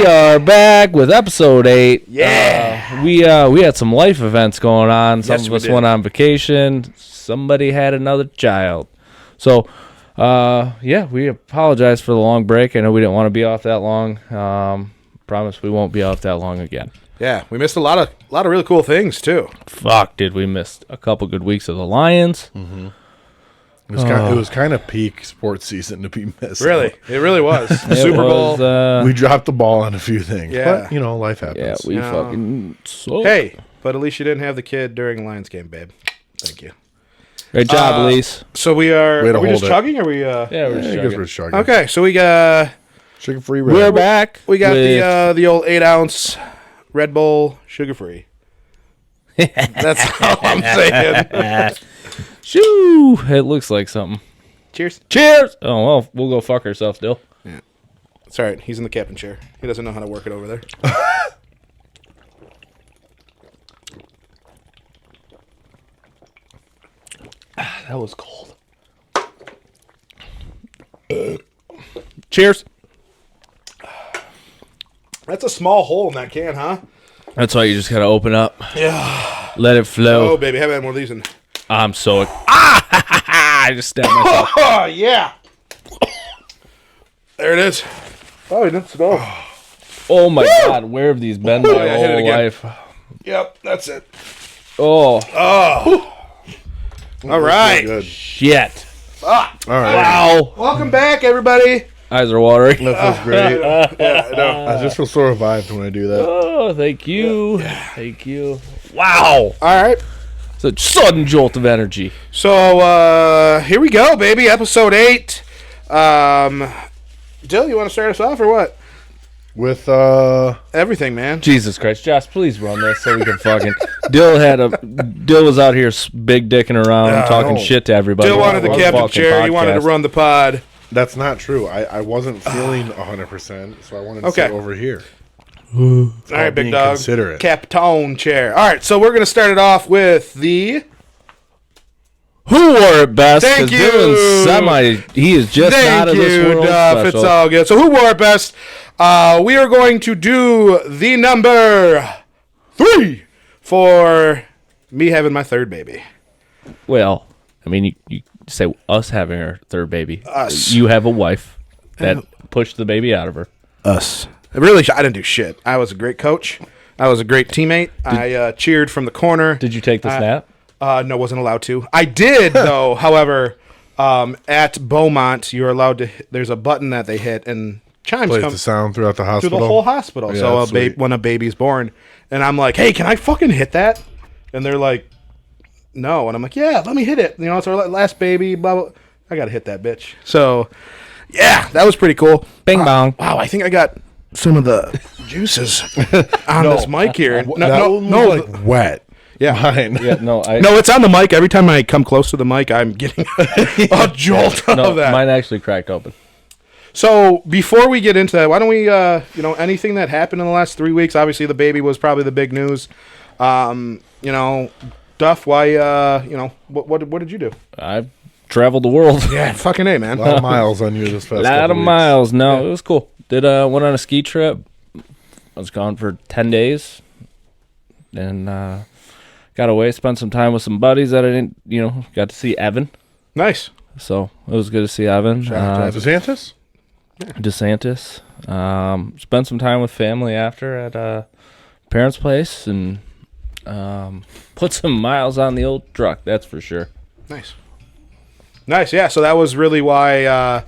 We are back with episode 8. Yeah. We had some life events going on. Some of us went on vacation. Somebody had another child. So, we apologize for the long break. I know we didn't want to be off that long. Promise we won't be off that long again. Yeah, we missed a lot of really cool things too. Fuck, did we miss a couple good weeks of the Lions? Mm-hmm. It was kind of peak sports season to be missed. Really, it really was. Super Bowl. We dropped the ball on a few things. Yeah. But, life happens. Yeah, we fucking suck. Hey, but at least you didn't have the kid during Lions game, babe. Thank you. Great job, Elise. So we are we just chugging? Or we Yeah, we're We're chugging. Okay, so we got Sugar-free red. We're back. we got with the old 8-ounce Red Bull sugar free. That's all I'm saying. Shoo! It looks like something. Cheers. Cheers! Oh, well, we'll go fuck ourselves still. Yeah. It's all right. He's in the captain chair. He doesn't know how to work it over there. That was cold. Cheers. That's a small hole in that can, huh? That's why you just gotta open up. Yeah. Let it flow. Oh, baby. Haven't had one of these in. I'm so... I just stabbed myself. Oh, yeah. There it is. Oh, he didn't smell. Oh, my God. Where have these been my I hit it whole again. life? Yep, that's it. Oh, All right. Good. shit. All right. Wow. Welcome back, everybody. Eyes are watering. That feels great. Yeah, I know. I just feel so revived when I do that. Oh, thank you. Thank you. Wow. All right. It's a sudden jolt of energy. So, here we go, baby. Episode 8. Dill, you want to start us off or what? With, Everything, man. Jesus Christ. Josh, please run this so we can fucking... Dill was out here big dicking around talking shit to everybody. Dill wanted the on captain fucking chair. He wanted to podcast. run the pod. that's not true. I wasn't feeling 100%, so I wanted to Okay. sit over here. All right, big being dog. considerate. Captain chair. All right, so we're going to start it off with the... Who wore it best? Thank 'Cause you. Dylan's he is just not of this world Duff. special. It's all good. So who wore it best? We are going to do the number 3 for me having my third baby. Well, I mean, you say us having our third baby. Us. You have a wife that pushed the baby out of her. Us. I didn't do shit. I was a great coach. I was a great teammate. I cheered from the corner. Did you take the snap? No, wasn't allowed to. I did, though, however, at Beaumont, you're allowed to, there's a button that they hit, and chimes Plays come the sound throughout the through hospital. the whole hospital. Yeah, So that's sweet. when a baby's born, and I'm like, hey, can I fucking hit that? And they're like, no. And I'm like, yeah, let me hit it. It's our last baby, blah, blah. I got to hit that bitch. So, yeah, that was pretty cool. Bing bong. Wow, I think I got some of the juices on this mic here. That one was like wet. Yeah. Mine. Yeah, no, No, it's on the mic. Every time I come close to the mic, I'm getting a jolt of that. mine actually cracked open. So before we get into that, why don't we, anything that happened in the last 3 weeks? Obviously, the baby was probably the big news. Duff, why? What did you do? I traveled the world. Yeah, fucking A, man. A lot of miles on you this past A lot couple of weeks. miles. No, it was cool. Went on a ski trip. I was gone for 10 days. And got away, spent some time with some buddies that I didn't, got to see Evan. Nice. So it was good to see Evan. DeSantis? DeSantis. Spent some time with family after at parents' place and put some miles on the old truck, that's for sure. Nice, yeah. So that was really why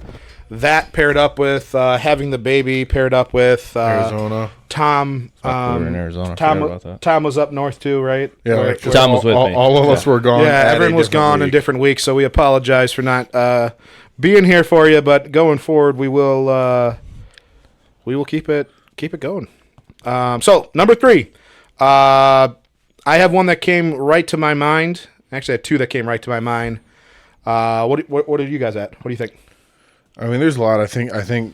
that paired up with having the baby, paired up with Arizona. Tom. We were in Arizona. Forgot about that. Tom was up north too, right? Yeah, Or- like, Tom was with me. all of us were gone. Yeah, at a everyone was different gone in week. different weeks, so we apologize for not being here for you. But going forward, we will keep it going. So number 3, I have one that came right to my mind. Actually, I had 2 that came right to my mind. What are you guys at? What do you think? I mean, there's a lot. I think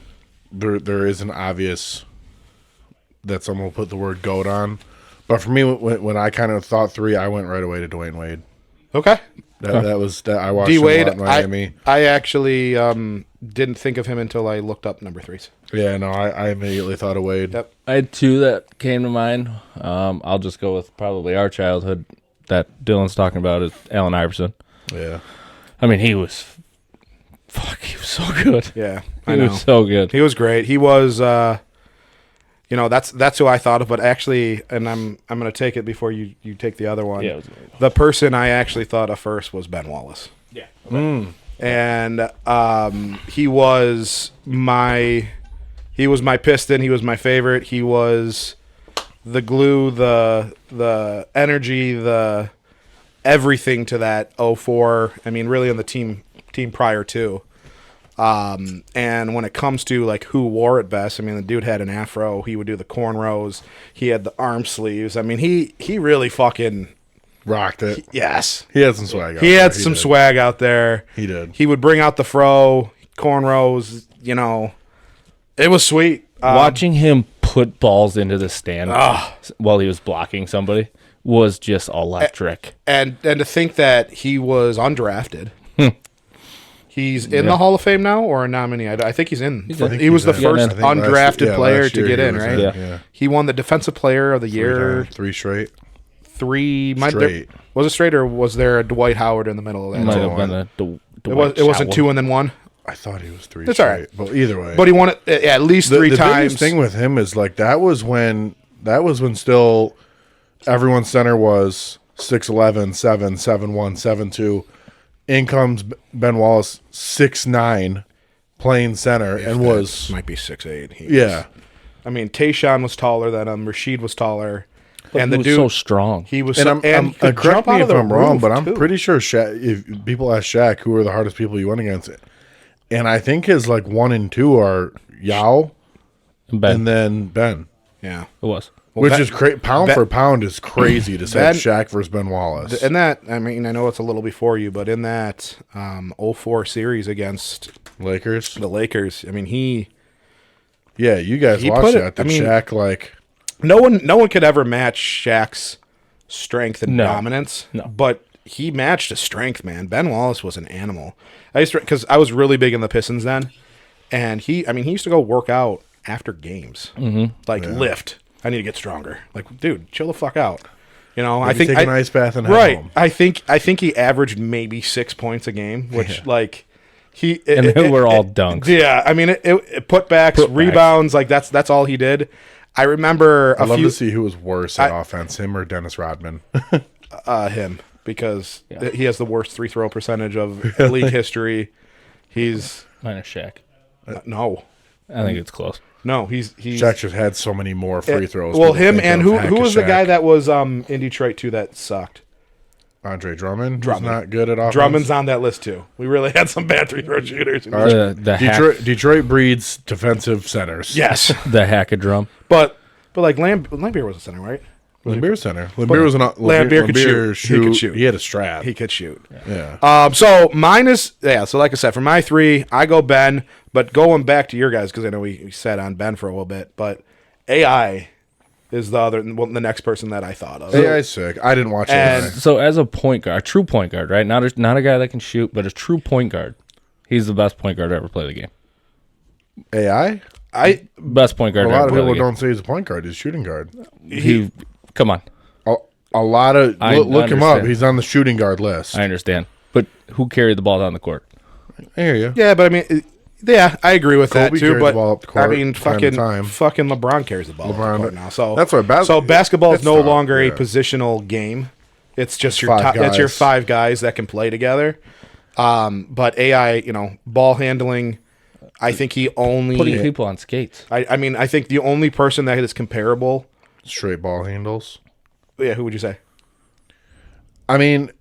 there is an obvious that someone will put the word GOAT on. But for me, when I kind of thought 3, I went right away to Dwayne Wade. Okay. That was that I watched him a D-Wade, lot in Miami. I actually didn't think of him until I looked up number threes. Yeah, no, I immediately thought of Wade. Yep. I had two that came to mind. I'll just go with probably our childhood that Dylan's talking about is Allen Iverson. Yeah. I mean, he was so good. Yeah, He was so good. He was great. He was, that's who I thought of. But actually, and I'm going to take it before you take the other one. Yeah, the person I actually thought of first was Ben Wallace. yeah. Okay. And he was my piston. He was my favorite. He was the glue, the energy, the everything to that 04. I mean, really on the team prior to. And when it comes to like who wore it best, I mean, the dude had an afro. He would do the cornrows. He had the arm sleeves. I mean, he really fucking Rocked it. yes. He had some swag out He there. had some swag out there. He did. He would bring out the fro, cornrows, It was sweet. Watching him put balls into the stand while he was blocking somebody was just electric. And to think that he was undrafted. He's in the Hall of Fame now or a nominee? I think he's in. He was the first undrafted player to get in, right? Yeah. He won the Defensive Player of the Year. Three straight. Straight. Was it straight or was there a Dwight Howard in the middle of that? It might have been It wasn't two and then one? I thought he was three That's straight. all right. But either way. But he won it at least three the times. biggest thing with him is like that was when still everyone's center was 6'11", 7'1", 7'2". In comes Ben Wallace, 6'9", playing center, and was might be 6'8". yeah. I mean, Tayshaun was taller than him. Rashid was taller. And the dude was so strong. He was And he could correct jump me out if of the I'm wrong, roof, but I'm too. pretty sure Shaq, if people ask Shaq who are the hardest people you went against, and I think his like 1 and 2 are Yao and then Ben. Yeah. It was. Which is pound for pound is crazy to say Shaq versus Ben Wallace. And that, I mean, I know it's a little before you, but in that 04 series against Lakers. the Lakers, I mean, Yeah, you guys he watched put it- that. Did I mean- Shaq like no one could ever match Shaq's strength and dominance. No. But he matched his strength, man. Ben Wallace was an animal. Because I was really big in the Pistons then, and he used to go work out after games, lift. I need to get stronger. Like, dude, chill the fuck out. I think take an ice bath and head right. home. I think he averaged maybe 6 points a game, which like he And they were all dunks. Yeah, I mean it putbacks, rebounds, like that's all he did. I remember I'd love to see who was worse at offense, him or Dennis Rodman. him, because he has the worst free throw percentage of league history. He's Minus Shaq. no. I think it's close. No, he's Shaq just had so many more free throws. Well, people him think and of who Hack was the Shaq. guy that was in Detroit too that sucked? Andre Drummond. Drummond. Not good at offense. Drummond's on that list too. We really had some bad free throw shooters. Detroit breeds defensive centers. Yes, The hack-a-drum. but like Lambeer was a center, right? Lambeer center. Lambeer was not. Lambeer could shoot. He could shoot. He had a strap. He could shoot. Yeah. So mine is so like I said, for my three, I go Ben. But going back to your guys, because I know we sat on Ben for a little bit, but AI is the next person that I thought of. AI's sick. I didn't watch AI. So as a point guard, a true point guard, right? Not a guy that can shoot, but a true point guard. He's the best point guard to ever play the game. AI? Best point guard A to lot ever of play people the game. don't say he's a point guard. He's a shooting guard. He come on. A lot of look him up. understand. He's on the shooting guard list. I understand. But who carried the ball down the court? I hear you. Yeah, but I mean, I agree with Kobe that too. carried But the ball up the court I mean, time to fucking time. LeBron carries the ball up the court now. So that's why basketball is that's no tough, longer a yeah. positional game. It's just It's your 5 guys that can play together. But AI, ball handling. I think he only Putting people on skates. I mean, I think the only person that is comparable. Straight ball handles. Yeah, who would you say? I mean,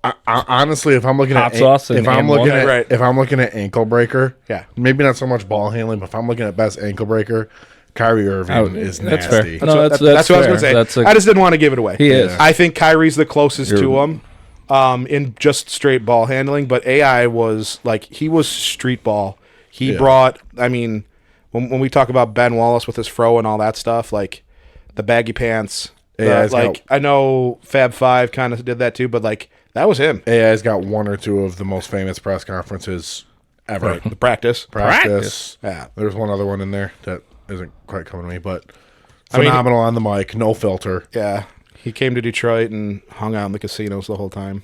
I honestly, if I'm looking Hot at sauce and if I'm and looking one. at Right. if I'm looking at ankle breaker, Yeah. maybe not so much ball handling, but if I'm looking at best ankle breaker, Kyrie Irving is that's nasty. fair. No, that's what I was fair. going to say. That's I just didn't want to give it away. He is. I think Kyrie's the closest to him in just straight ball handling, but AI was like he was street ball. He brought. I mean, when we talk about Ben Wallace with his fro and all that stuff, like the baggy pants. I know Fab Five kind of did that too, but like that was him. AI's got one or two of the most famous press conferences ever. Right. The practice. Yeah. There's one other one in there that isn't quite coming to me, but I mean, phenomenal on the mic, no filter. Yeah. He came to Detroit and hung out in the casinos the whole time.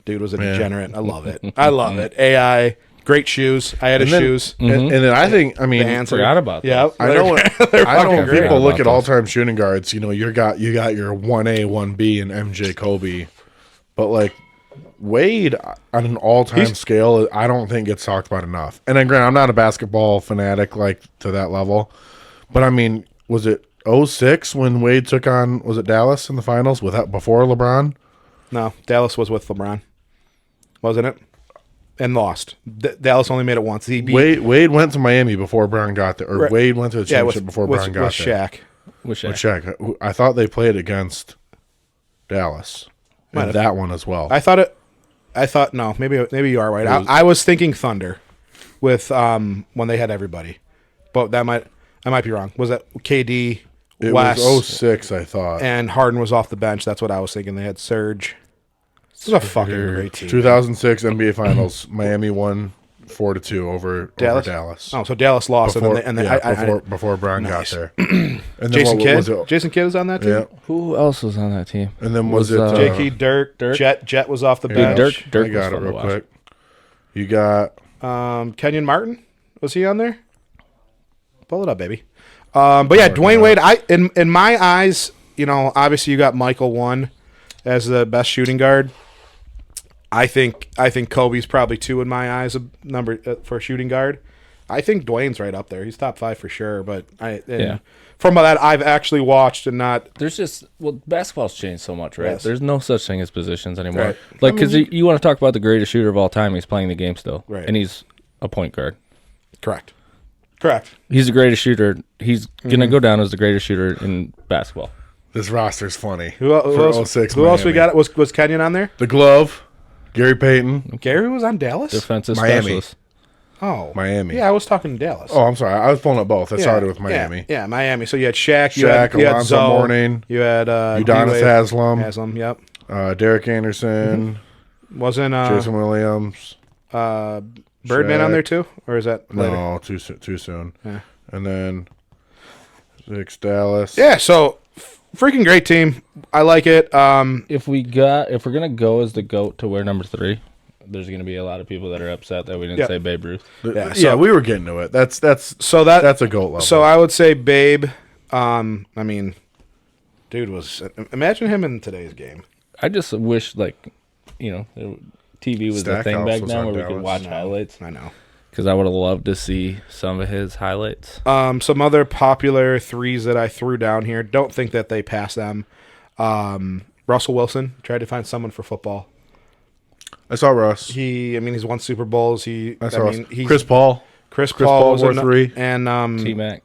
Dude was a degenerate. I love it. I love it. AI, great shoes. I had his shoes. And then I think, I mean, The hands Forgot about that. Yeah. I know. I know when great. people look About at all-time shooting guards. You know, you got your 1A, 1B, and MJ Kobe, but like Wade on an all-time scale, I don't think gets talked about enough. And then, granted, I'm not a basketball fanatic like to that level, but I mean, was it 06 when Wade took on? Was it Dallas in the finals before LeBron? No, Dallas was with LeBron, wasn't it? And lost. Dallas only made it once. He beat Wade went to Miami before Brown got there, or Wade went to the championship before Brown got with there. Shaq. With Shaq. With Shaq. I thought they played against Dallas. And that one as well. I thought no, maybe you are right. I was thinking Thunder with when they had everybody, but I might be wrong. Was that KD? It West, was 06, I thought. and Harden was off the bench. That's what I was thinking. They had Serge. This was a fucking great team. 2006 NBA Finals. Miami won 4-2 over Dallas. Oh, so Dallas lost, Before Brown got there. And then Jason what was Kidd. it? Jason Kidd was on that team. Yeah. Who else was on that team? And then was it J.K. Dirk. Jet was off the bench. Dirk I got was it fun to real watch. quick. You got Kenyon Martin. Was he on there? Pull it up, baby. But yeah, Dwayne Wade. In my eyes, you know, obviously you got Michael 1 as the best shooting guard. I think Kobe's probably 2 in my eyes, for shooting guard. I think Dwayne's right up there. He's top 5 for sure. But from that I've actually watched and not. There's just basketball's changed so much, right? Yes. There's no such thing as positions anymore. Right. Like, because you want to talk about the greatest shooter of all time, he's playing the game still, Right. and he's a point guard. Correct. He's the greatest shooter. He's gonna go down as the greatest shooter in basketball. this roster's funny. Who else? 06 Who else we Miami. got? Was Kenyon on there? The glove, Gary Payton, Gary was on Dallas. Defensive Miami. specialist. Oh, Miami. Yeah, I was talking Dallas. Oh, I'm sorry. I was pulling up both. I started with Miami. Yeah, Miami. So you had Shaq. You Shaq, had Alonzo Zoe, Mourning, You had Udonis D-Wade. Haslam, Yep. Derek Anderson, Wasn't Jason Williams. Birdman on there too, or is that later? No, too soon. Yeah. And then 6 Dallas. Yeah. So freaking great team. I like it. If we're gonna go as the GOAT to wear number 3, there's gonna be a lot of people that are upset that we didn't say Babe Ruth. Yeah, we were getting to it. That's a GOAT level. So I would say Babe. I mean, dude was. Imagine him in today's game. I just wish, TV was the thing Stackhouse back was then on where we could Dallas. watch highlights. I know. Because I would have loved to see some of his highlights. Some other popular threes that I threw down here. Don't think that they pass them. Russell Wilson tried to find someone for football. I saw Russ. He's won Super Bowls. Chris Paul. Chris Paul Paul was wore a, 3. and T-Mac.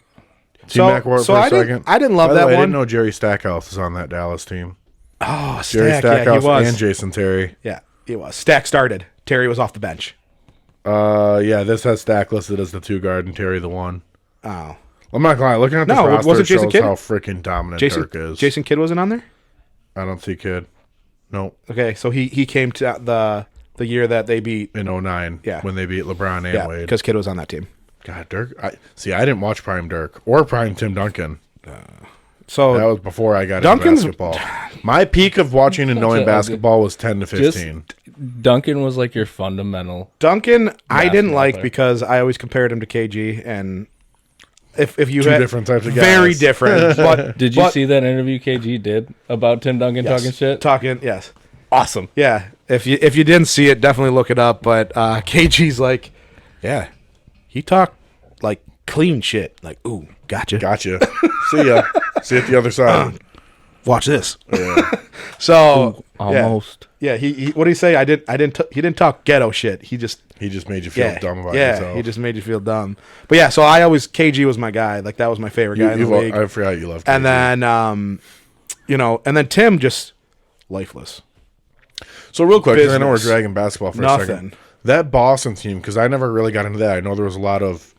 T-Mac wore it for a second. I didn't love By the that way, one. I didn't know Jerry Stackhouse was on that Dallas team. Oh, Jerry Stack, Stackhouse yeah, he was. and Jason Terry. Yeah, he was. Stack started. Terry was off the bench. This has Stack listed as the 2 guard and Terry the 1. Oh, I'm not gonna lie. Looking at this No, roster wasn't Jason shows Kidd? how freaking dominant Dirk is. Jason Kidd wasn't on there. I don't see Kidd. Nope. Okay, so he came to the year that they beat. In 09. Yeah. When they beat LeBron and Yeah, Wade. because Kidd was on that team. God, Dirk. I didn't watch Prime Dirk or Prime Tim Duncan. So That was before I got Duncan's- into basketball. My peak of watching and knowing basketball was 10 to 15. Duncan was like your fundamental. Duncan, I didn't like player. because I always compared him to KG, and if you Two had different types of guys. very different. But Did you see that interview KG did about Tim Duncan yes, talking shit? Talking, yes, Awesome. yeah. If you didn't see it, definitely look it up. But KG's like, yeah, he talked like clean shit. Like, ooh, gotcha. See ya. See you at the other side. Watch this. Yeah. So Almost. Yeah. He what did he say? He didn't talk ghetto shit. He just made you feel dumb about yeah. yourself. He just made you feel dumb. But yeah, so KG was my guy. Like that was my favorite guy in the league. I forgot you loved And KG. then and then Tim just lifeless. So real quick, 'cause I know we're business. dragging basketball for a Nothing. second. That Boston team, because I never really got into that. I know there was a lot of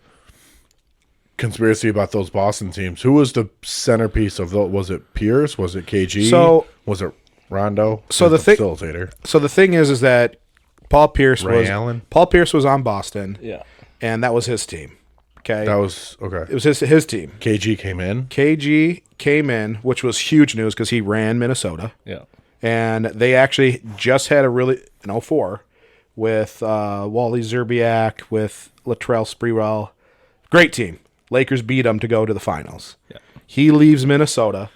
conspiracy about those Boston teams. Who was the centerpiece of those? Was it Pierce? Was it KG? So- was it Rondo? So Who's the thing- facilitator. So the thing is that Paul Pierce Ray Allen? Paul Pierce was on Boston. Yeah. and that was his team. Okay, That was okay. it was his team. KG came in. KG came in, which was huge news because he ran Minnesota. Yeah. And they actually just had a really an 04 with Wally Zerbiak, with Latrell Sprewell. Great team. Lakers beat them to go to the finals. Yeah. He leaves Minnesota,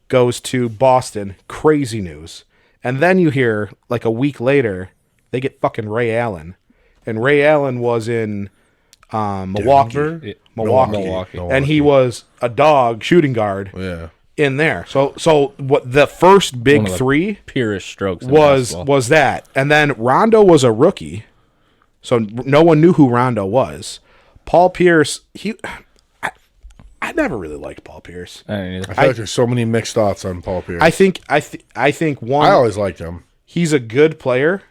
goes to Boston. Crazy news. And then you hear, like a week later, they get fucking Ray Allen. And Ray Allen was in Milwaukee. Denver? Milwaukee. And he was a dog shooting guard Yeah. in there. So what the first big One of the three Purest strokes in was basketball. that. And then Rondo was a rookie. So no one knew who Rondo was. Paul Pierce, I never really liked Paul Pierce. I don't either. I feel like there's so many mixed thoughts on Paul Pierce. I think one, I always liked him. he's a good player.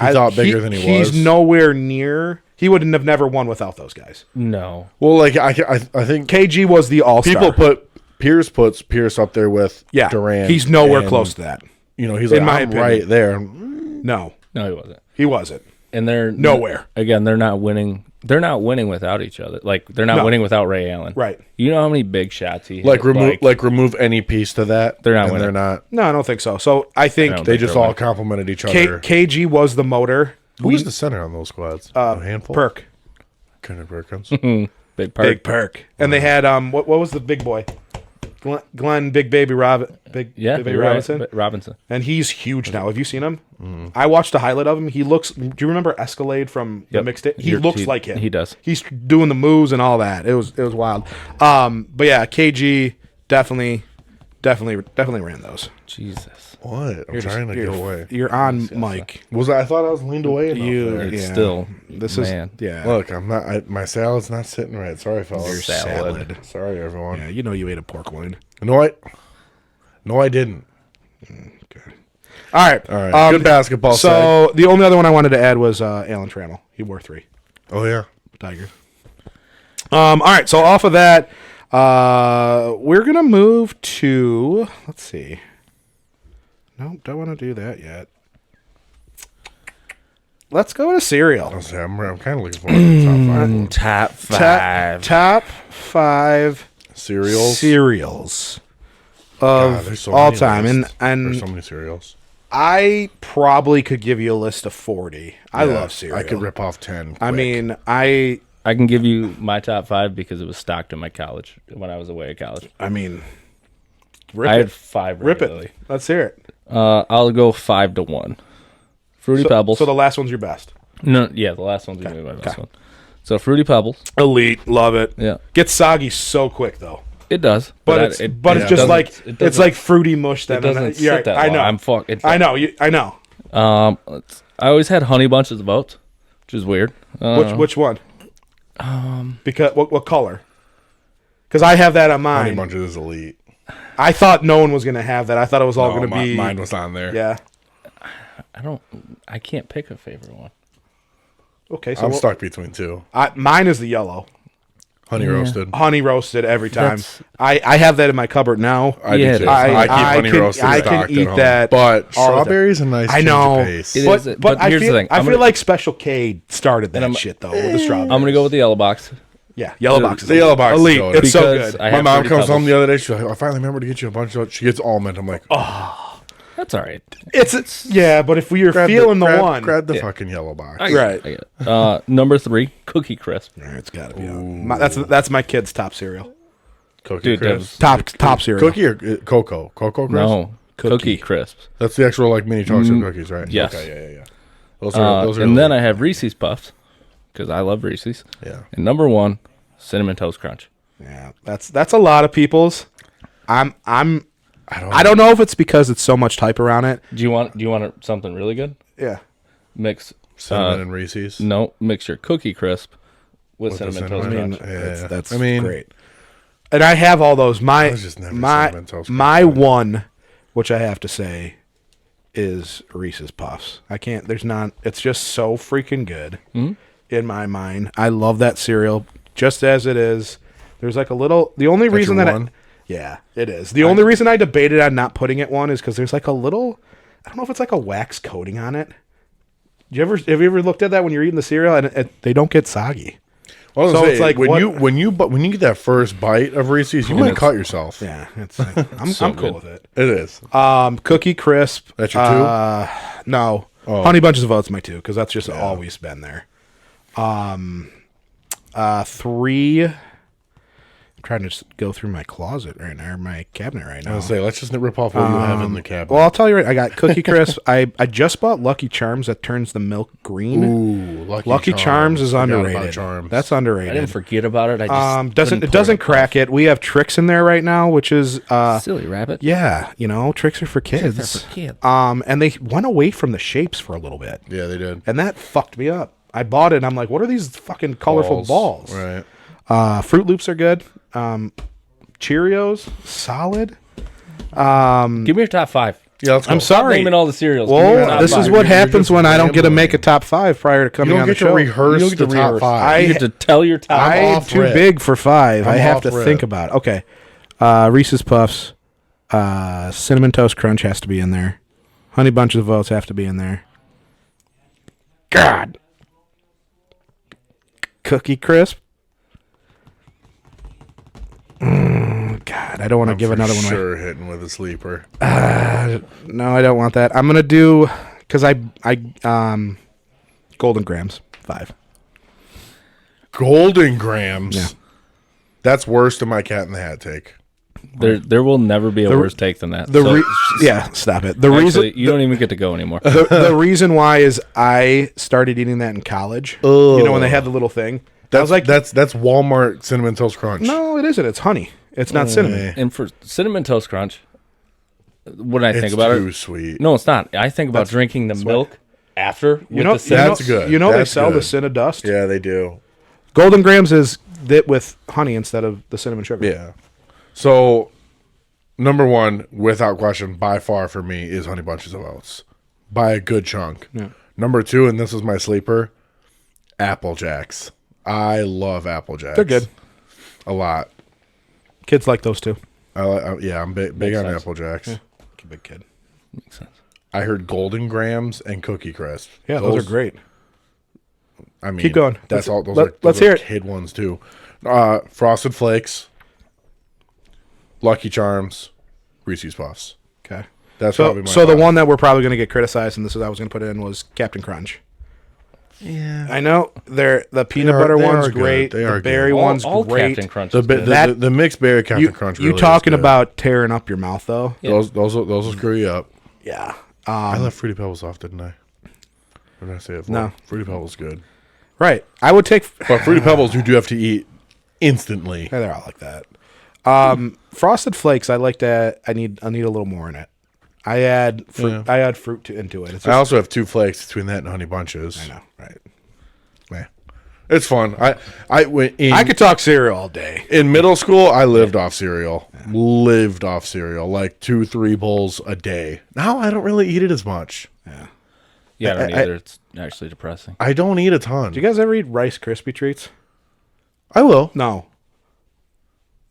He thought bigger than he was. He's nowhere near. He would have never won without those guys. No. Well, like I think KG was the all-star. people puts Pierce up there with Durant. He's nowhere and, close to that. You know, he's in like my I'm opinion. right there. No, No, he wasn't. he wasn't. And they're Nowhere. Again, they're not winning. They're not winning without each other. Like they're not No. winning without Ray Allen. Right. You know how many big shots he hit? Like remove any piece to that. They're not and winning. they're not. No, I don't think so. So I think No. They just They're all winning. complimented each other. KG was the motor. Who was the center on those squads? A handful. Perk. Kenneth Perkins. big part. Big Perk. And they had what was the big boy? Glenn Big Baby Big Yeah, Baby you're right. Robinson. Robinson. And he's huge now. Have you seen him? I watched a highlight of him. He looks. Do you remember Escalade from Yep. the mixtape? He looks like him. He does. He's doing the moves and all that. It was wild. But yeah, KG definitely ran those. Jesus. What? I'm trying to get away. You're on mic. I thought I was leaned away enough there. It's Yeah. still. This man. is yeah. Look, I'm not. My salad's not sitting right. Sorry, fellas. Your salad. Sorry, everyone. Yeah, you know you ate a pork loin. No, I didn't. All right. All right. Good basketball. So the only other one I wanted to add was Alan Trammell. He wore 3. Oh yeah. Tiger. All right. So off of that, we're gonna move to. Let's see. No, don't want to do that yet. Let's go to cereal. I'm kind of looking forward to the top 5. Top 5. Top 5 Cereals. of There's so all many time, lists. and There's so many cereals. I probably could give you a list of 40. I Yeah, love cereal. I could rip off 10. I quick. mean, I I can give you my top 5 because it was stocked in my college when I was away at college. rip I it. had 5 Rip regularly. it. Let's hear it. I'll go 5-1. Fruity Pebbles. So the last one's your best. No, yeah, the last one's gonna be my best one. So Fruity Pebbles. Elite, love it. Yeah, Gets soggy so quick though. it does. But I- it's it just doesn't- like it it's doesn't- like fruity mush. Then it doesn't You're sit right. that I long. know. I'm fuck. It's, I know. I know. I always had Honey Bunches of Oats, which is weird. Which one? Because what color? Because I have that on Honey mine. Bunches is elite. I thought no one was gonna have that. I thought it was all Oh, gonna be. mine was on there. Yeah. I can't pick a favorite one. Okay. So I'm stuck between 2. mine is the yellow. Honey roasted. Honey roasted every time. That's- I have that in my cupboard now. I Yeah, do it too. is. I keep honey can- roasted. I can stocked eat at home. that But all the time. strawberry's a nice I change know. of pace. It But, is, but here's I feel, the thing. I I'm feel gonna- like Special K started that I'm- shit though with the strawberry. I'm gonna go with the yellow box. Yeah, yellow box. Is The yellow box is elite. goated. It's so Because good. I My have mom Fruity comes home Pebbles. the other day. She's like, I finally remembered to get you a bunch of. She gets almond. I'm like, That's all right. It's yeah, but if you're feeling the one, grab the fucking yellow box. right? I get it. Number 3, Cookie Crisp. It's got to be. That's my kid's top cereal. Cookie Dude, that crisp. was- Top cereal. Cookie or Cocoa? Cocoa crisp? No, Cookie Crisps. That's the actual like mini chocolate chip cookies, right? yes. Okay, yeah. Those are And then really- I have Reese's Puffs because I love Reese's. yeah. And number 1, Cinnamon Toast Crunch. Yeah, that's a lot of people's. I I don't know if it's because it's so much type around it. Do you want something really good? Yeah. Mix Cinnamon and Reese's. No, mix your Cookie Crisp with With the Cinnamon Toast cinnamon. Crunch. Yeah. That's I mean, great. And I have all those. I was just never Cinnamon Toast my Crunch. one, which I have to say, is Reese's Puffs. I can't. There's not. It's just so freaking good in my mind. I love that cereal just as it is. There's like a little. The only reason your that one? yeah, it is. The only reason I debated on not putting it one is because there's like a little. I don't know if it's like a wax coating on it. Have you ever looked at that when you're eating the cereal and they don't get soggy? Well, So it's like when you get that first bite of Reese's, you might cut yourself. Yeah, I'm cool with it. It is. Cookie Crisp. That's your two? No. Oh. Honey Bunches of Oats my two because that's just always been there. 3. I'm trying to just go through my closet right now, my cabinet right now. I was say, let's just rip off what you have in the cabinet. Well, I'll tell you right. I got Cookie Crisp. I just bought Lucky Charms that turns the milk green. Ooh, Lucky Charms is Forgot about underrated. Charms. That's underrated. I didn't forget about it. I just It doesn't crack it. We have Tricks in there right now, which is silly rabbit. yeah, Tricks are for kids. Tricks are for kids. And they went away from the shapes for a little bit. Yeah, they did. And that fucked me up. I bought it and I'm like, what are these fucking colorful balls? Right. Fruit Loops are good. Cheerios, solid. Give me your top 5. Yeah, let's go. I'm sorry. Naming all the cereals. Give me your Well, top this is 5. what You're happens just when I don't get to rambling. make a top 5 prior to coming You don't on the get to show. rehearse You don't get the to top rehearse. 5. You get to tell your top. I'm off too rip. big for 5. I have off to rip. think about it. Okay. Reese's Puffs, Cinnamon Toast Crunch has to be in there. Honey Bunches of Oats have to be in there. God. Cookie Crisp. God, I don't want to give another one away. Sure, hitting with a sleeper. No, I don't want that. I'm gonna do because Golden Grams 5. Golden Grams. Yeah. That's worse than my Cat in the Hat take. There will never be a worse take than that. Yeah, stop it. Actually, you don't even get to go anymore. The reason why is I started eating that in college. Oh. You know when they had the little thing. I was like, that's Walmart Cinnamon Toast Crunch. no, it isn't. It's honey. It's not cinnamon. And for Cinnamon Toast Crunch, when I think It's about too it, sweet. no, it's not. I think about drinking the milk after. You know, with the cinnamon. That's good. You know they That's sell the good. Cinna Dust. Yeah, they do. Golden Grams is that with honey instead of the cinnamon sugar. Yeah. So, number 1, without question, by far for me, is Honey Bunches of Oats. By a good chunk. Yeah. Number 2, and this is my sleeper, Apple Jacks. I love Apple Jacks. They're good. A lot. Kids like those too. I'm big on sense. Apple Jacks. Yeah. A big kid. Makes sense. I heard Golden Grams and Cookie Crisp. Yeah, those are great. I mean, Keep going. That's all. Let's Those hear are it. kid ones too. Frosted Flakes, Lucky Charms, Reese's Puffs. Okay. That's probably my So the five. one that we're probably going to get criticized, and this is what I was going to put in, was Captain Crunch. Yeah, I know the peanut butter they one's are good. great. They are the berry good. one's all great. Captain Crunch. the, is good. the, the mixed berry Captain Crunch. You Really talking is good. about tearing up your mouth though? Yeah. those will screw you up. Yeah. I left Fruity Pebbles off, didn't I? Or did I say it? No. Fruity Pebbles good, Right. I would take. but Fruity Pebbles you do have to eat instantly. Yeah, they're all like that. Frosted Flakes. I like that. I need a little more in it. I add fruit. Yeah. I add fruit into it. It's I just, also have 2 flakes between that and Honey Bunches. I know. Right. Yeah. It's fun. I went in. I could talk cereal all day. In middle school, I lived off cereal. Lived off cereal, like 2-3 bowls a day. Now I don't really eat it as much. Yeah. Yeah, I don't I- either. It's actually depressing. I don't eat a ton. Do you guys ever eat Rice Krispie treats? I will. No.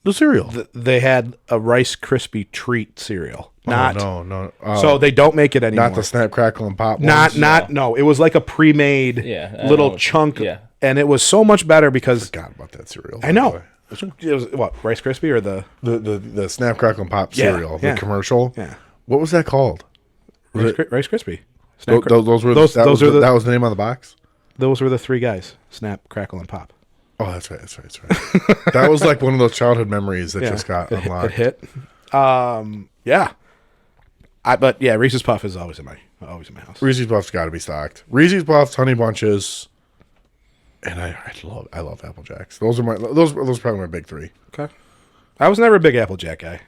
The cereal. They had a Rice Krispie treat cereal. Not. no. So they don't make it anymore. not the Snap, Crackle, and Pop Not ones. no. It was like a pre-made Yeah, I little know. chunk. Yeah. And it was so much better because Forgot about that cereal. I know. It was what, Rice Krispie or the The Snap, Crackle, and Pop Yeah, cereal. yeah. The commercial. Yeah. What was that called? Rice Krispie. Those were Those that was are the, the- that was the name on the box. Those were the 3 guys. Snap, Crackle, and Pop. Oh, that's right. That was like one of those childhood memories that Yeah. just got It unlocked. hit. Yeah. But yeah, Reese's Puff is always in my house. Reese's Puffs got to be stocked. Reese's Puffs, Honey Bunches, and I love Apple Jacks. Those are probably my big 3. Okay. I was never a big Applejack guy.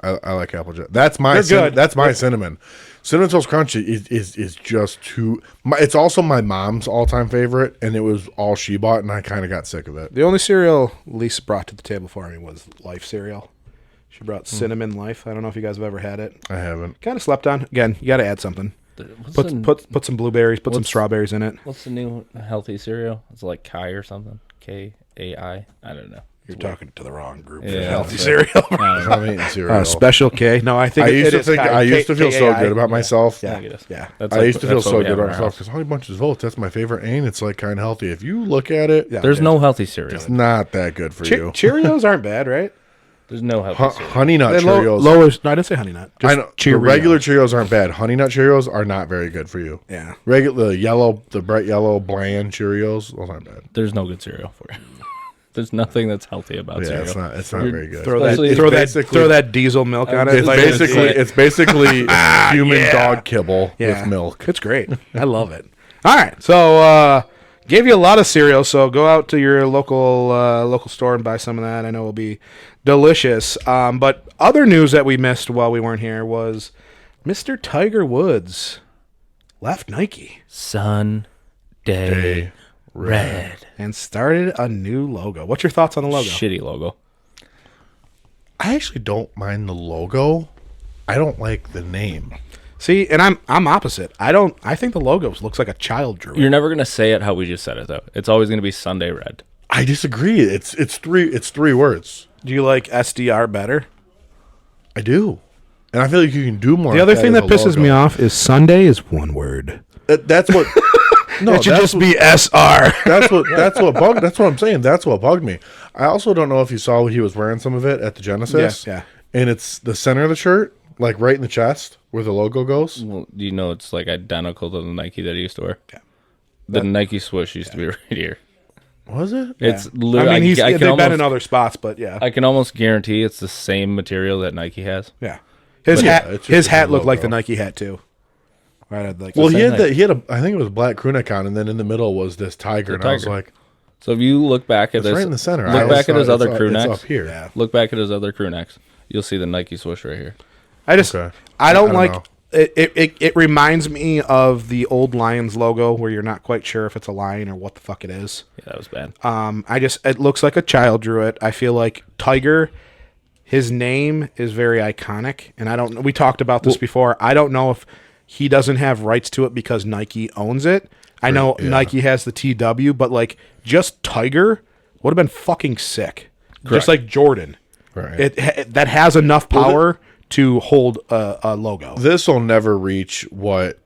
I like Apple Jack. That's my They're good. That's my cinnamon. Cinnamon Toast Crunch is just too. It's also my mom's all time favorite, and it was all she bought, and I kind of got sick of it. The only cereal Lisa brought to the table for me was Life cereal. She brought Cinnamon Life. I don't know if you guys have ever had it. I haven't. Kind of slept on. Again, you got to add something. What's Put some blueberries, put some strawberries in it. the new healthy cereal? It's like Kai or something. Kai. I don't know. You're talking to the wrong group. Yeah, Healthy cereal. I'm eating cereal. Special K. No, I think I used to feel so good about myself. Yeah. That's I used to feel that's what so we good have in about our myself house. because Honey Bunches of Oats, that's my favorite, and it's like kind of healthy. If you look at it, There's no healthy cereal. it's not that good for you. Cheerios aren't bad, right? There's no healthy cereal. Honey Nut They're Cheerios. lowest. No, I didn't say Honey Nut. I know. The regular Cheerios aren't bad. Honey Nut Cheerios are not very good for you. Yeah. Regular the bright yellow bland Cheerios, those aren't bad. There's no good cereal for you. There's nothing that's healthy about Yeah, cereal. it's not very good. Throw Especially- that diesel milk on it. It's basically human dog kibble with milk. It's great. I love it. All right, so gave you a lot of cereal. So go out to your local store and buy some of that. I know it'll be delicious. But other news that we missed while we weren't here was Mr. Tiger Woods left Nike Sunday Red. and started a new logo. What's your thoughts on the logo? Shitty logo. I actually don't mind the logo. I don't like the name. See, and I'm opposite. I think the logo looks like a child drew it. You're never gonna say it how we just said it though. It's always gonna be Sunday Red. I disagree. It's three words. Do you like SDR better? I do, and I feel like you can do more. The other thing that pisses me off is Sunday is one word. That's what. No, It should just be SR. That's what bugged. That's what I'm saying. That's what bugged me. I also don't know if you saw he was wearing some of it at the Genesis. Yeah. And it's the center of the shirt, like right in the chest where the logo goes. Well, you know it's like identical to the Nike that he used to wear. Yeah. The Nike swoosh used to be right here. Was it? It's I literally. mean, I they've can been in almost, other spots, but yeah. I can almost guarantee it's the same material that Nike has. Yeah. His But hat yeah, it's just his a hat looked like logo. the Nike hat too. Right, like Well, he same had thing. he had a. I think it was a black crew neck on, and then in the middle was this tiger, and I was tiger. like, So if you look back at it's this, right in the center. Look back at his other crew necks. necks. Up here. Yeah. Look back at his other crew necks. You'll see the Nike swoosh right here. I just Okay. I don't like know. it reminds me of the old Lions logo where you're not quite sure if it's a lion or what the fuck it is. Yeah, that was bad. It looks like a child drew it. I feel like Tiger, his name is very iconic, and I don't. We talked about this before. I don't know if he doesn't have rights to it because Nike owns it. I know Nike has the TW, but like just Tiger would have been fucking sick. Just like Jordan, Right. that has enough power to hold a logo. This will never reach what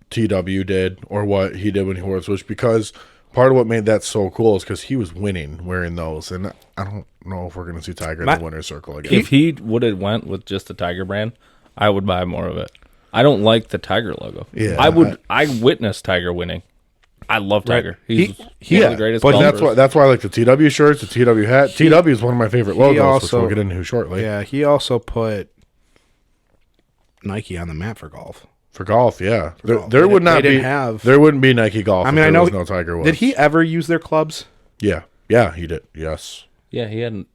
TW did or what he did when he wore the swoosh, because part of what made that so cool is because he was winning wearing those, and I don't know if we're going to see Tiger in the winner's circle again. If he would have went with just the Tiger brand, I would buy more of it. I don't like the Tiger logo. Yeah, I witnessed Tiger winning. I love Tiger. He's He- one of the greatest But golfers. that's why I like the TW shirts, the TW hat. TW is one of my favorite logos, which also- we'll get into shortly. Yeah, he also put Nike on the map for golf. For golf, yeah. There They would not didn't be have- there wouldn't be Nike golf. I mean, if I there know was no Tiger Woods. Did he ever use their clubs? Yeah, he did. Yes, Yeah, he hadn't.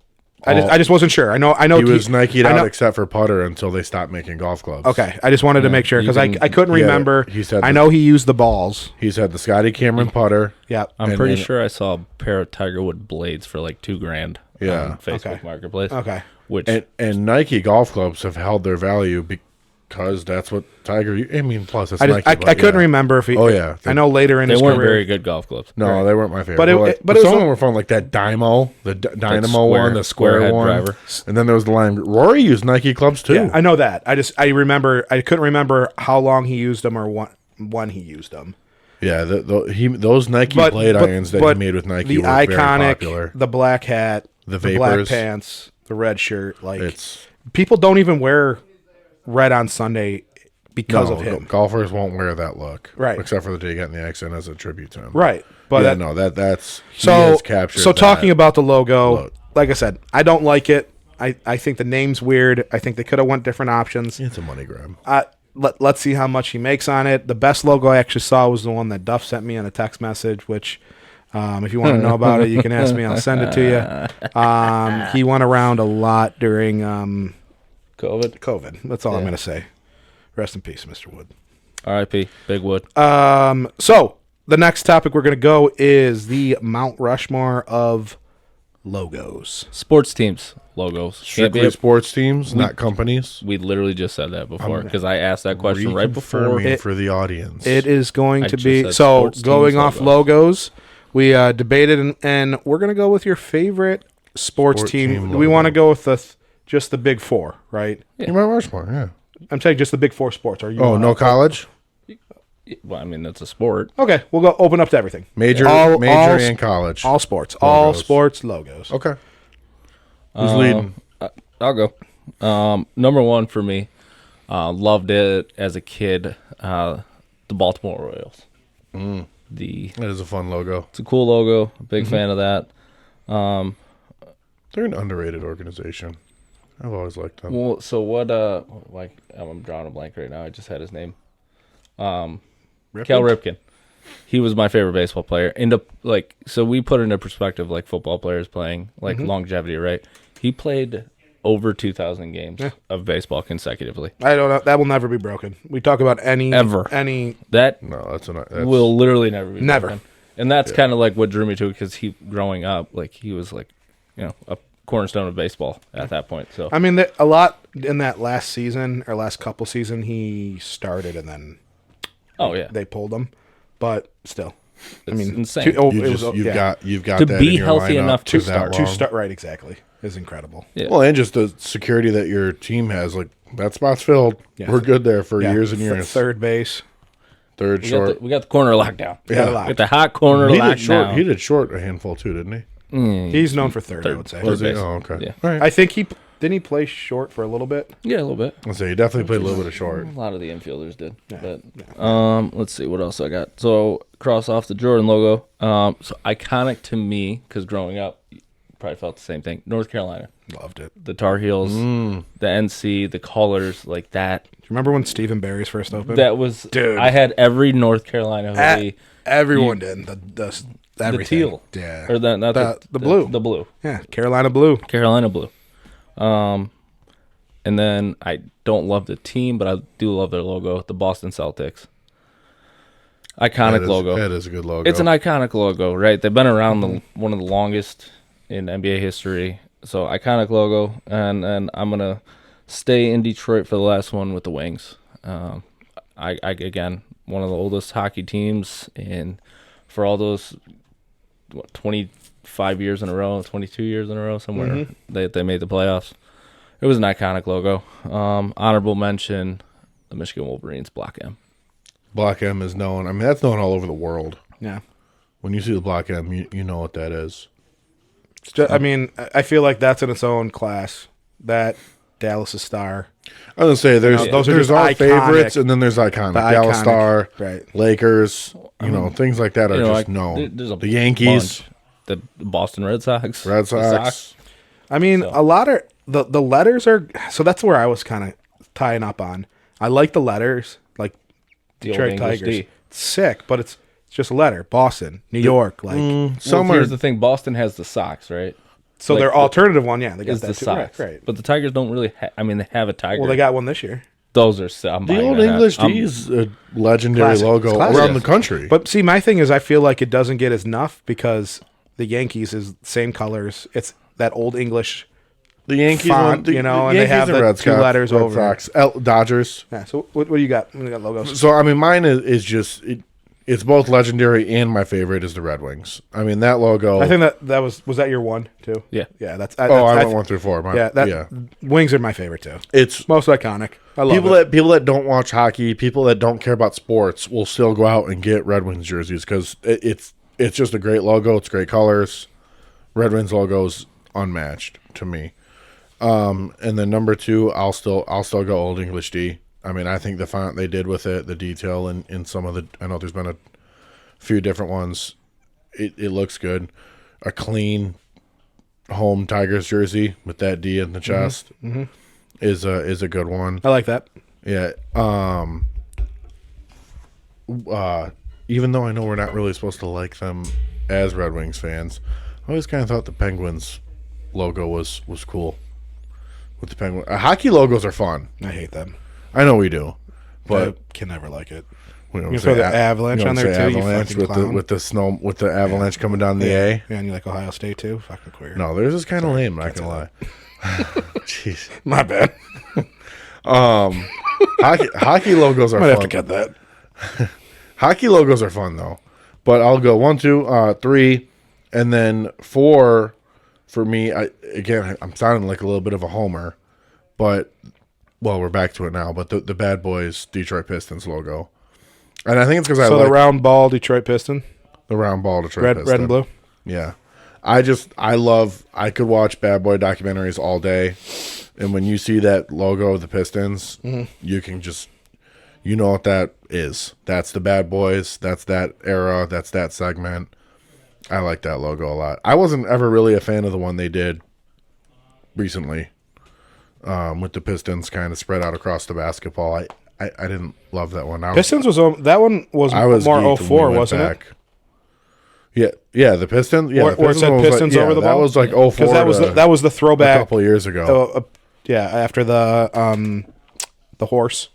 I just wasn't sure. I know. he was Nike'd I out know- except for putter until they stopped making golf clubs. Okay, I just wanted to make sure because I couldn't Yeah, remember. he said I that- know he used the balls. He's had the Scotty Cameron putter. Yeah, I'm And pretty then- sure I saw a pair of Tiger Wood blades for like $2,000 Yeah. on Facebook Okay. Marketplace. Okay. Which And Nike golf clubs have held their value because that's what Tiger. I mean, plus it's I Nike. just, I but couldn't yeah. remember if he. Oh, yeah. I know later in they his weren't career. very good golf clubs. No, they weren't my favorite. But it- but it some was of them were fun, like that Dymo, the Dynamo square- one, the square square head one, driver. and then there was the line. Rory used Nike clubs too. Yeah, I know that. I remember. I couldn't remember how long he used them or when he used them. Yeah, those Nike blade irons that he made with Nike the were very iconic, popular. the black hat, The black Vapors. pants, the red shirt. Like It's people don't even wear red on Sunday because of him. Golfers won't wear that look, Right. Except for the day he got in the accident as a tribute to him, Right, but yeah, that, he so has captured. so talking that about the logo, look. like I said, I don't like it. I think the name's weird. I think they could have went different options. it's a money grab. Let's see how much he makes on it. The best logo I actually saw was the one that Duff sent me on a text message, which if you want to know about it, you can ask me. I'll send it to you. He went around a lot during COVID. That's all I'm going to say. Rest in peace, Mr. Wood. R.I.P. Big Wood. So the next topic we're going to go is the Mount Rushmore of logos. Sports teams logos. Can't be Strictly sports teams, not companies. We literally just said that before because I asked that question right before. Reconfirming for the audience. It is going I to just be said so sports going teams off logos. We debated, and we're gonna go with your favorite sports team. Do we logo. want to go with just the big four, right? You might Rushmore, yeah. I'm saying just the big four sports. Are you? Oh, no college? Well, I mean, that's a sport. Okay, we'll go open up to everything. Major All and college. All sports. All sports logos. Okay. Who's leading? I'll go. Number one for me, loved it as a kid, the Baltimore Royals. That is a fun logo. It's a cool logo. Big fan of that. They're an underrated organization. I've always liked them. Well, so what? Like I'm drawing a blank right now. I just had his name. Cal Ripken. He was my favorite baseball player. So we put into perspective like football players playing like longevity, right? He played over 2,000 games of baseball consecutively. I don't know. That will never be broken. We talk about any That No, that's will literally never be Never. broken. And that's kind of like what drew me to it because he, growing up, like he was like, a cornerstone of baseball at that point. So I mean, a lot in that last season or last couple season, he started and then they pulled him. But still, it's I mean, insane. You've got to that be in your healthy lineup enough for to that start. long. right, exactly, is incredible. Yeah. Well, and just the security that your team has, like that spot's filled. Yeah. We're good there for years and years. Third base. Third short. We got the corner locked down. We got it locked. With the hot corner He locked did short. down. He did short a handful too, didn't he? He's known for third, I would say. Was he? base. Oh, okay. Yeah. All right. I think didn't he play short for a little bit? Yeah, a little bit. I'll say he definitely played a little bit of short. A lot of the infielders did. But let's see what else I got. So cross off the Jordan logo. So iconic to me because growing up, you probably felt the same thing. North Carolina, Loved it. the Tar Heels, the NC, the colors like that. Do you remember when Stephen Barry's first opened? That was Dude. I had every North Carolina hoodie. Everyone did. The everything. teal. Yeah. Or the blue. The blue. Yeah, Carolina blue. Carolina blue. And then I don't love the team, but I do love their logo, the Boston Celtics. Iconic logo. That is a good logo. It's an iconic logo, right? They've been around one of the longest in NBA history. So iconic logo, and I'm gonna stay in Detroit for the last one with the Wings. I again one of the oldest hockey teams, and for all those 25 years in a row, 22 years in a row, somewhere they made the playoffs. It was an iconic logo. Honorable mention: the Michigan Wolverines Block M. Block M is known. I mean, that's known all over the world. Yeah. When you see the Block M, you know what that is. It's just, I mean, I feel like that's in its own class. That Dallas Star. I was gonna say those are there's just our iconic. favorites, and then there's iconic. Dallas iconic, Star, right. Lakers. Things like that are just like, known. There's a the Yankees, bunch. The Boston Red Sox, Red the Sox. I mean, a lot of the letters are. So that's where I was kind of tying up on. I like the letters, like the old Detroit English Tigers. D. It's sick, but it's just a letter. Boston, New York, like. Here's the thing: Boston has the Sox, right? So like their alternative one, yeah, they got Is that the too. Sox, Right. But the Tigers don't really. They have a Tiger. Well, they got one this year. Those are I'm The buying old that. English D is a legendary Classic. logo It's classic. around the country. But see, my thing is, I feel like it doesn't get enough because the Yankees is same colors. It's that old English. the Yankees, font, the and Yankees they have the Red two Sox, letters Red over. Sox, Dodgers. Yeah. So what do you got? We got logos. So I mean, mine is just it's both legendary and my favorite is the Red Wings. I mean that logo. I think that was that your one too. Yeah. Yeah. That's. I went 1 through 4. Yeah. Wings are my favorite too. It's Most iconic. I love people that don't watch hockey, people that don't care about sports, will still go out and get Red Wings jerseys because it's just a great logo. It's great colors. Red Wings logo's unmatched to me. And then number 2, I'll still go Old English D. I mean, I think the font they did with it, the detail in some of the, I know there's been a few different ones. It looks good. A clean home Tigers jersey with that D in the chest is a good one. I like that. Yeah. Even though I know we're not really supposed to like them as Red Wings fans, I always kind of thought the Penguins logo was cool. With the Penguin, hockey logos are fun. I hate them. I know we do, But I but can never like it. we don't You say throw the a- Avalanche we don't on there say too, you Avalanche fucking with clown. the snow with the Avalanche coming down the A. Yeah, and you like Ohio State too? Fucking queer. No, theirs is kind of lame. Not gonna lie. Jeez. My bad. Hockey logos are Might have to fun. cut that. Hockey logos are fun though. But I'll go 1, 2, 3, and then 4 for me. I'm sounding like a little bit of a homer, but well, we're back to it now. But the Bad Boys Detroit Pistons logo, and I think it's because I like the round ball Detroit Piston, the round ball Detroit Piston, red and blue. Yeah, I could watch Bad Boy documentaries all day, and when you see that logo of the Pistons, you can just. You know what that is. That's the Bad Boys. That's that era. That's that segment. I like that logo a lot. I wasn't ever really a fan of the one they did recently with the Pistons kind of spread out across the basketball. I didn't love that one. Pistons was that one was more 04, wasn't it? Yeah, the Pistons. Yeah, or it said Pistons over the ball. That was like 04. Because that was the throwback a couple of years ago. After the horse.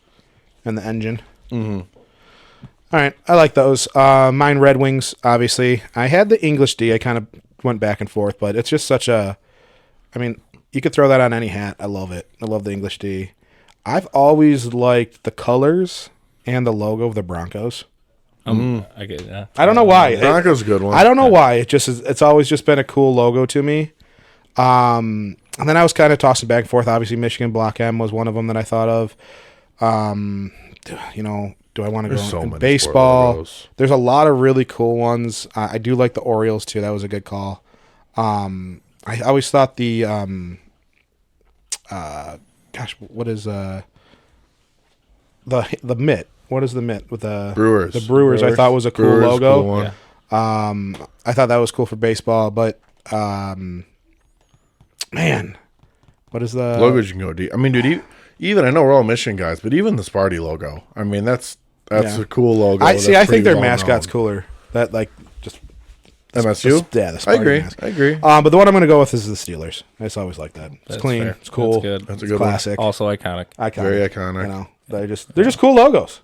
And the engine. Mm-hmm. All right, I like those. Mine Red Wings, obviously. I had the English D. I kind of went back and forth, but it's just such a... I mean, you could throw that on any hat. I love it. I love the English D. I've always liked the colors and the logo of the Broncos. I get that. I don't know why. Broncos a good one. I don't know why. It's always just been a cool logo to me. And then I was kind of tossing back and forth. Obviously, Michigan Block M was one of them that I thought of. Do I want to go in baseball? There's a lot of really cool ones. I do like the Orioles too. That was a good call. I always thought the what is the mitt? What is the mitt with the Brewers? The Brewers. I thought was a cool logo. Cool one. Yeah. I thought that was cool for baseball, but man, what is the logos? You can go deep. I mean, dude. Even I know we're all Michigan guys, but even the Sparty logo. I mean, that's a cool logo. I think their mascot's cooler. That just MSU. The Sparty I agree. But the one I'm going to go with is the Steelers. I just always like that. It's That's clean. fair. It's cool. That's good. That's a good classic. Also iconic. Very iconic. You know, they're just cool logos.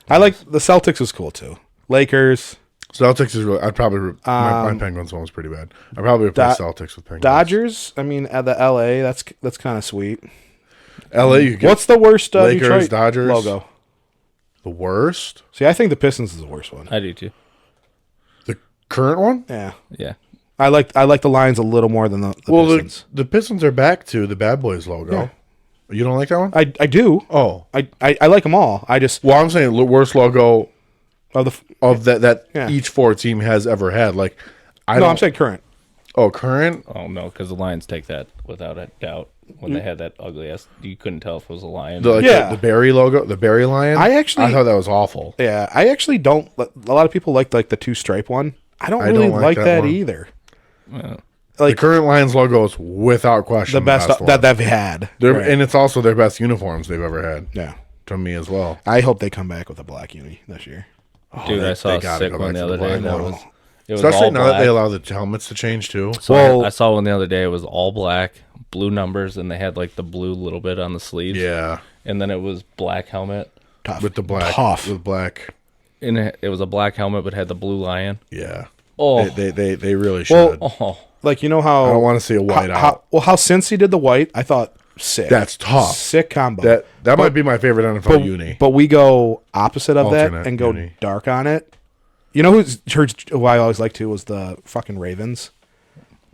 I like the Celtics was cool too. Lakers. Celtics is really. I'd probably my Penguins one was pretty bad. I'd probably replace Celtics with Penguins. Dodgers. I mean, at the LA. That's kind of sweet. LA. You get What's the worst Lakers, Detroit Dodgers logo? The worst. See, I think the Pistons is the worst one. I do too. The current one. Yeah. Yeah. I like the Lions a little more than the Pistons. The Pistons are back to the Bad Boys logo. Yeah. You don't like that one? I do. Oh, I like them all. I just I'm saying the worst logo of that yeah. each 4 team has ever had. Like, I'm saying current. Oh, current. Oh no, because the Lions take that without a doubt. When they had that ugly ass, you couldn't tell if it was a lion. The Barry logo, the Barry lion. I thought that was awful. Yeah, I actually don't. A lot of people like the 2-stripe one. I don't really like that either. Yeah. Like the current Lions logo is without question the best that they've had, right. And it's also their best uniforms they've ever had. Yeah, to me as well. I hope they come back with a black uni this year. Dude, I saw a sick one the other day. It was especially all now black. that they allow the helmets to change too. So I saw one the other day. It was all black, blue numbers, and they had like the blue little bit on the sleeves. Yeah, and then it was black helmet with the black. With black. And it was a black helmet, but had the blue lion. Yeah. Oh, they really should. Like, you know how I don't want to see a white out. How Cincy did the white, I thought sick. That's tough. Sick combo. That might be my favorite NFL uni. But we go opposite of that and go dark on it. You know who I always liked too was the fucking Ravens.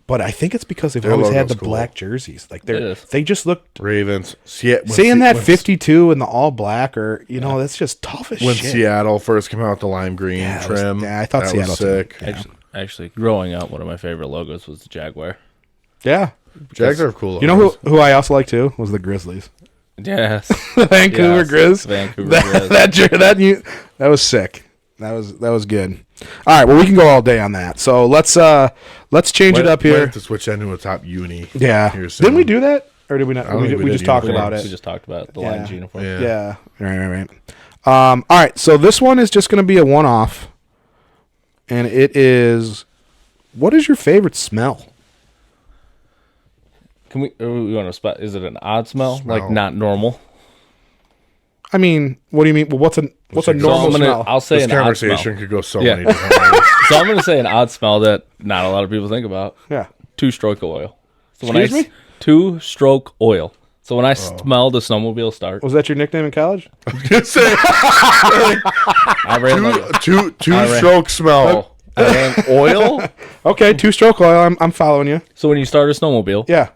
But I think it's because they've always had the black jerseys. Like they just looked Ravens. Seeing that 52 in the all black, or that's just tough as shit. When Seattle first came out with the lime green trim, I thought that Seattle was sick. Yeah. Actually, growing up, one of my favorite logos was the Jaguar. Yeah, Jags are cool. You know who I also like too was the Grizzlies. Yes, the Vancouver Grizz. Vancouver Grizz. That was sick. That was good. All right, well, we can go all day on that. So let's change it up here. To switch into a top uni. Yeah. Didn't we do that, or did we not? We just talked about it. We just talked about the Lions uniform. Yeah. Right. All right. So this one is just going to be a one-off, and it is. What is your favorite smell? Can we want to spot? Is it an odd smell? Like not normal? I mean, what do you mean? Well, what's a normal smell? I'll say this an odd smell. This conversation could go so many different ways. So I'm going to say an odd smell that not a lot of people think about. Yeah. 2-stroke oil. So Excuse me? 2-stroke oil. So when I smell the snowmobile start, Was that your nickname in college? I ran like Two-stroke smell. I ran oil. Okay, 2-stroke oil. I'm following you. So when you start a snowmobile, Yeah.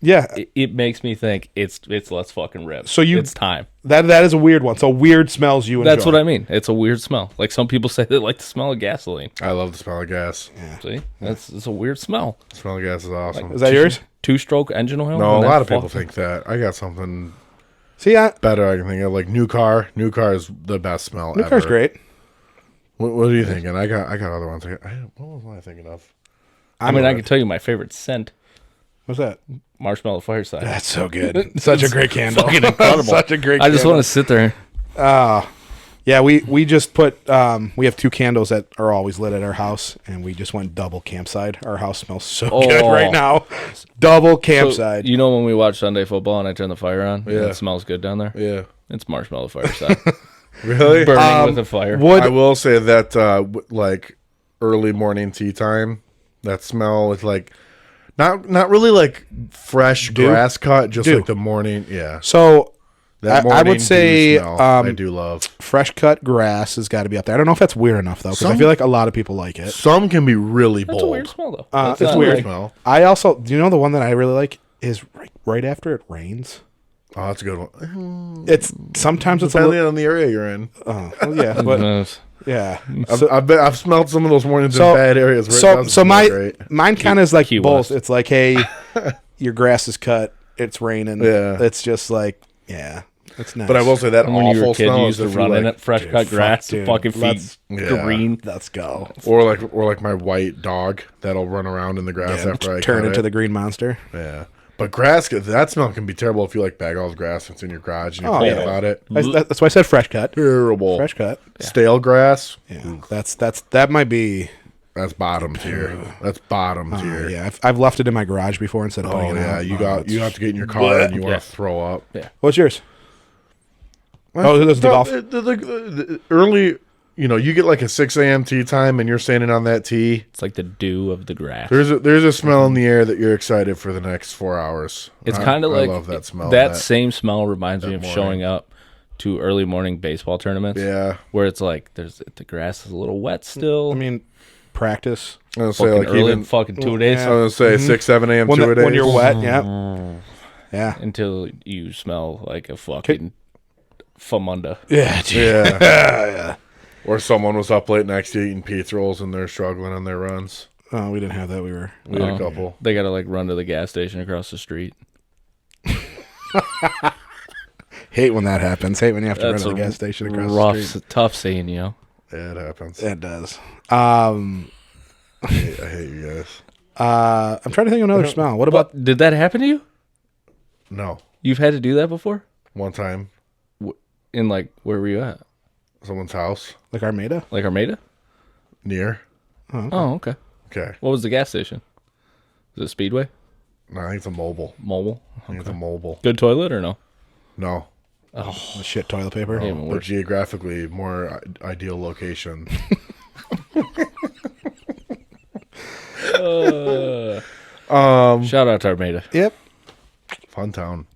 Yeah. it makes me think it's let's fucking rip. So it's time. That is a weird one. So weird smells you enjoy. That's what I mean. It's a weird smell. Like some people say they like the smell of gasoline. I love the smell of gas. See, it's a weird smell. The smell of gas is awesome. Is that yours? 2-stroke engine oil. No, a and lot that of people fuck- think that. I got something See, better I can think of. Like new car. New car is the best smell new ever. car's great. What are you thinking? I got other ones. What was I thinking of? I mean, I can tell you my favorite scent: What's that? marshmallow fireside. That's so good. Such a great candle. Fucking incredible. Such a great. I just candle. want to sit there. Yeah, we just put we have 2 candles that are always lit at our house, and we just went double campsite. Our house smells so good right now. Double campsite. You know when we watch Sunday football and I turn the fire on? Yeah. It smells good down there. Yeah. It's marshmallow fireside. Really? Burning with a fire. Would I will say that like early morning tea time, that smell is like not really like fresh grass cut, just Dew. like the morning. Yeah. so That I morning would say dew smell, I do love. fresh cut grass has got to be up there. I don't know if that's weird enough though, because I feel like a lot of people like it. Some can be really That's a bold. weird smell though. It's not weird. like- Smell. I also, do you know the one that I really like is right after it rains. Oh, that's a good one. It's sometimes it's a Depending little, on the area you're in. well, yeah, but yeah. I've smelled some of those mornings So- in bad areas. Where it So doesn't so smell great. mine kind of is like Key both. West. It's like, hey, your grass is cut. It's raining. Yeah. It's just like, yeah, it's nice. But I will say that And when you were awful a kid, you smell used is to if run you in like, it, fresh cut grass, dude, fucking feet let's- Yeah. green. Let's go. or like my white dog that'll run around in the grass after I turn cut into it. the green monster. Yeah. But grass, that smell can be terrible if you like bag all the grass that's in your garage and you forget yeah. about it. That's why I said fresh cut. Terrible. Fresh cut. Stale grass, Yeah, that might be. that's bottom tier. That's bottom tier. Yeah, I've left it in my garage before instead of putting Oh it yeah, out. you have to get in your car and you want Yeah. to throw up. What's yours? Oh, this is the golf. The early, you get like a 6 a.m. tea time and you're standing on that tee. It's like the dew of the grass. There's a smell in the air that you're excited for the next 4 hours. It's kind of I like love that smell. That same smell reminds me of morning. showing up to early morning baseball tournaments. Yeah. where it's like the grass is a little wet still. I mean, practice. I was gonna fucking say like early even fucking 2 days I was gonna say 6, 7 a.m. When, 2 a days. when you're wet, yeah. Yeah. until you smell like a fucking famunda. Yeah, dude. Yeah. Or someone was up late next to you eating pizza rolls and they're struggling on their runs. Oh, we didn't have that. We had We had a couple. They gotta like run to the gas station across the street. hate when that happens. Hate when you have to run That's to the a gas station across rough, the street. tough scene, you know. Yeah, it happens. It does. I hate you guys. I'm trying to think of another smell. What about? Did that happen to you? No. You've had to do that before? One time, In like, where were you at? someone's house Like Armada? Like Armada? near. Oh, okay. Okay. What was the gas station? Was it Speedway? No, I think it's a mobile. Mobile? I think it's a mobile. Good toilet or no? No. The shit toilet paper. Even But worse. geographically more ideal location. Shout out to Armada. Yep. Fun town.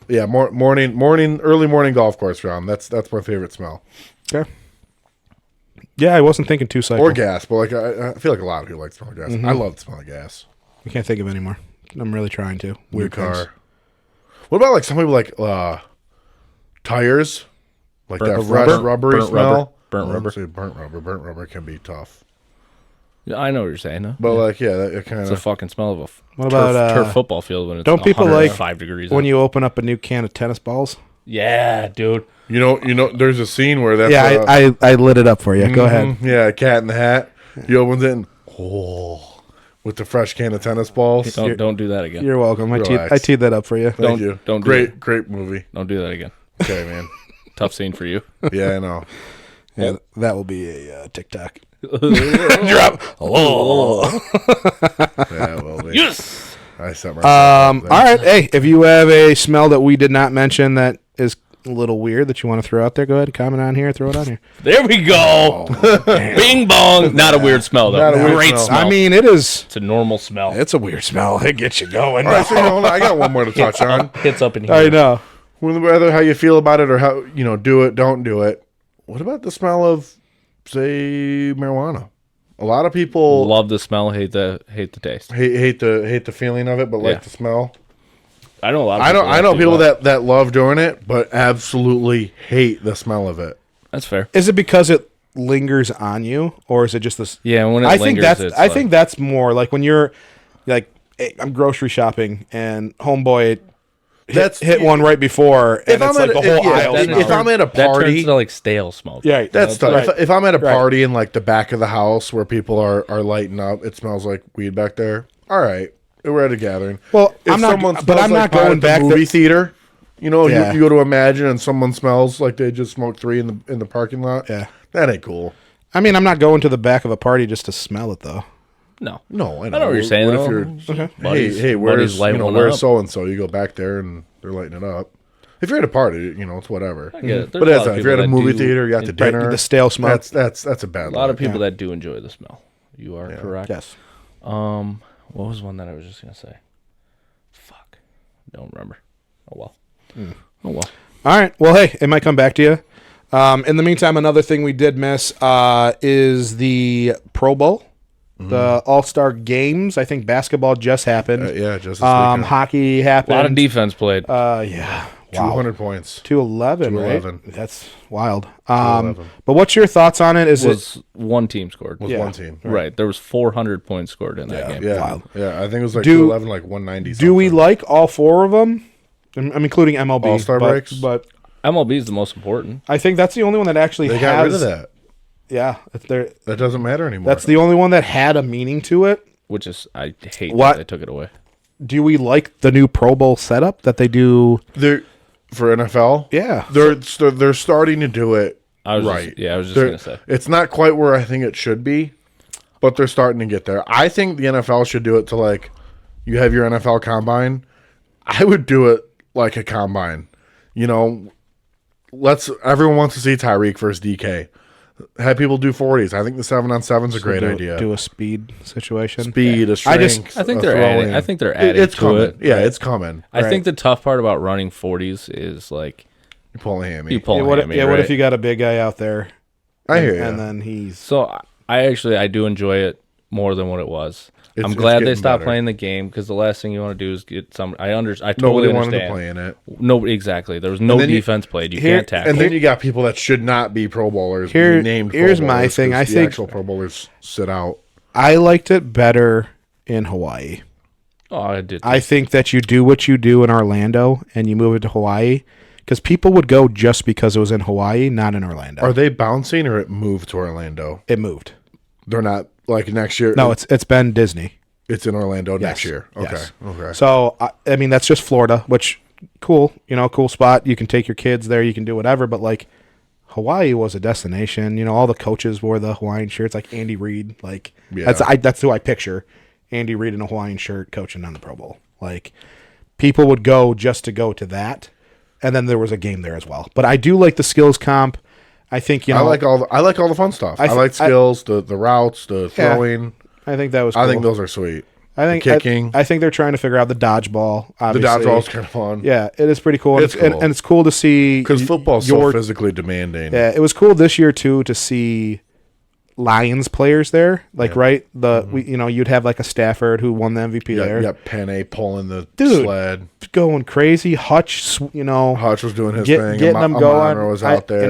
Yeah, early morning golf course round. That's my favorite smell. Okay. Yeah, I wasn't thinking 2 cycle. Or gas, but like I feel like a lot of people like the smell of gas. I love the smell of gas. I can't think of any more. I'm really trying to. New Weird car. things. What about like some people like tires? Like Burnt that fresh rubber? rubbery Burnt smell. rubber. Burnt I rubber. wouldn't say burnt rubber. Burnt rubber can be tough. Yeah, I know what you're saying, though. But like, yeah, that kind It's a of. fucking smell of a What about turf football field when it's don't people like 5 degrees when out. you open up a new can of tennis balls? Yeah, dude. You know. There's a scene where that's. Yeah, I lit it up for you. Go ahead. Yeah, Cat in the Hat. He opens it and with the fresh can of tennis balls. Don't do that again. You're welcome. I Relax. teed that up for you. Thank you. don't do great movie. Don't do that again. Okay, man. Tough scene for you. Yeah, I know. Yeah, that will be a TikTok. Yeah, well, Yes. I set myself All up there. right. Hey, if you have a smell that we did not mention that is little weird that you want to throw out there, go ahead and comment on here. Throw it on here. There we go. Bing bong. Not a weird smell, though. Not a weird Great smell. smell. I mean, it is. It's a normal smell. It's a weird smell. It gets you going. All right, so, I got one more to touch on. Hits up in here. I know. Whether how you feel about it or how do it, don't do it. What about the smell of, say, marijuana? A lot of people Love the smell, hate the taste. hate the feeling of it, but like Yeah. the smell. I know a lot of I know people that love doing it, but absolutely hate the smell of it. That's fair. Is it because it lingers on you, or is it just this? Yeah, when it I think lingers, that's. it's I like- think that's more like when you're like, hey, I'm grocery shopping and homeboy hit one right before, and it's like the whole aisle. that smells. if I'm at a that turns party, into like stale smoke. Yeah, that's tough. right. If I'm at a Right. party in like the back of the house where people are lighting up, it smells like weed back there. All right, we're at a gathering. Well, If I'm not- someone but smells I'm not pot going at the back movie theater. You know, Yeah. you go to Imagine and someone smells like they just smoked 3 in the parking lot. Yeah. That ain't cool. I mean, I'm not going to the back of a party just to smell it, though. No. No, I know. know what you're saying, What though. if you're, Buddies- hey, buddies where's lighting one where's up. so and so? You go back there and they're lighting it up. If you're at a party, it's whatever. I get it. There's But a as lot of if you're at a people that movie do- theater, you got the dinner, the stale smoke. That's a bad. A lot of people that do enjoy the smell. You are correct. Yes. What was one that I was just gonna say? Fuck. Don't remember. Oh well. Oh well. All right. Well, hey, it might come back to you. In the meantime, another thing we did miss is the Pro Bowl, the All-Star Games. I think basketball just happened. Yeah, just this weekend. Hockey A happened. lot of defense played. Yeah. Wow. 200 points. 211, right? 211. That's wild. 211. But what's your thoughts on it? Is it was one team scored. Was Yeah. one team. Right. There was 400 points scored in that game. Yeah, Wild. yeah. I think it was like Do- 211, like 190. do we something. like all four of them? I'm including MLB. All-Star but, breaks? But MLB is the most important. I think that's the only one that actually They has. got rid of that. Yeah, That doesn't matter anymore. that's the only one that had a meaning to it. Which is I hate What? that they took it away. Do we like the new Pro Bowl setup that they do? They're for NFL. Yeah. They're starting to do it I was right. I was just They're- gonna say. it's not quite where I think it should be, but they're starting to get there. I think the NFL should do it to like you have your NFL combine. I would do it like a combine. Everyone wants to see Tyreek versus DK. Have people do 40s. I think the 7-on-7 is a great idea. Do a speed situation. Speed, a strength. I think a they're throwing. adding. I think they're adding It's to coming. it. Yeah, it's coming. I think the tough part about running 40s is like You pull a hammy. you pull Yeah, a what, hammy, what right? if you got a big guy out there? I hear you. And then he's So I do enjoy it more than what it was. I'm It's glad they getting stopped better. playing the game because the last thing you want to do is get some. I totally Nobody wanted understand. to play in it. No, exactly. There was no then you- defense played. You Here- can't tackle. And then you got people that should not be Pro Bowlers Here- being named. here's Pro my Bowlers thing. 'cause I the think- actual Pro Bowlers sit out. I liked it better in Hawaii. oh, I did. I think that you do what you do in Orlando and you move it to Hawaii because people would go just because it was in Hawaii, not in Orlando. Are they bouncing or it moved to Orlando? It moved. They're not like next year. No, it's been Disney. it's in Orlando next Yes. year. Okay, Yes. okay. So I mean that's just Florida, which cool, cool spot. You can take your kids there, you can do whatever. But like Hawaii was a destination. All the coaches wore the Hawaiian shirts, like Andy Reid. Like Yeah. that's who I picture. Andy Reid in a Hawaiian shirt coaching on the Pro Bowl. Like people would go just to go to that, and then there was a game there as well. But I do like the skills comp. I think I like all the fun stuff. I, thi- like skills, the routes, the Yeah. throwing. I think that was. Cool. I think those are sweet. I think the kicking. I think they're trying to figure out the dodgeball. The Obviously. dodgeball's kind of fun. Yeah, it is pretty cool. And It's it's cool. And it's cool to see Because football's so physically demanding. Yeah, it was cool this year too to see Lions players there. Like right, you'd have like a Stafford who won the MVP Yeah, there, yeah, Penne pulling the Dude. sled. going crazy. Hutch, Hutch was doing his thing. getting them going. Amon was out there.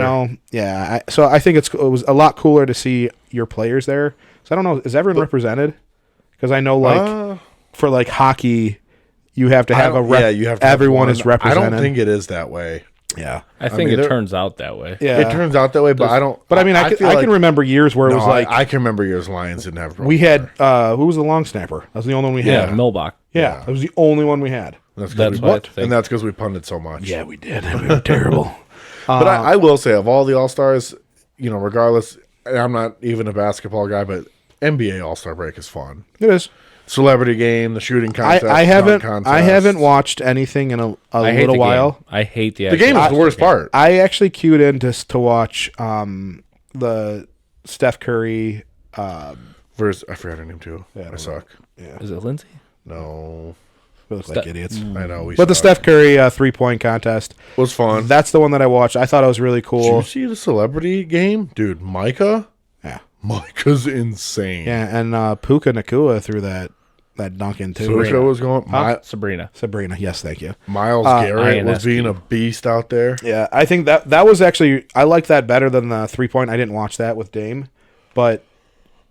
So I think it was a lot cooler to see your players there. So I don't know, is everyone represented? Because I know for like hockey, you have to have a rep. Yeah, you have to have everyone one. is represented. I don't think it is that way. Yeah, I think mean, it they're- turns out that way. yeah. It turns out that way, but I don't. But I mean, I feel like- can remember years where it No, was like I can remember years Lions didn't have. a Pro we Bowler. had who was the long snapper? That was the only one we Yeah, had. Milbach. Yeah, it was the only one we had. That's That's because what I we, think. and that's because we punted so much. Yeah, we did. We were terrible. But I will say, of all the All Stars, regardless, and I'm not even a basketball guy, but NBA All Star break is fun. It is. celebrity game, the shooting contest. I contest. haven't watched anything in a little while. I hate the The game is the worst part. I actually queued in to watch the Steph Curry. Versus, I forgot her name too. Yeah, I suck. Yeah, Is it Lindsay? No, we look like idiots. I know. But the Steph Curry 3-point contest was fun. That's the one that I watched. I thought it was really Did cool. you see the celebrity game, dude? Micah. Yeah, Micah's insane. yeah, and Puka Nakua threw that dunk in too. So which was going? Sabrina. Sabrina, yes, thank you. Miles Garrett was INSP. being a beast out there. Yeah, I think that was actually, I liked that better than the 3-point. I didn't watch that with Dame, but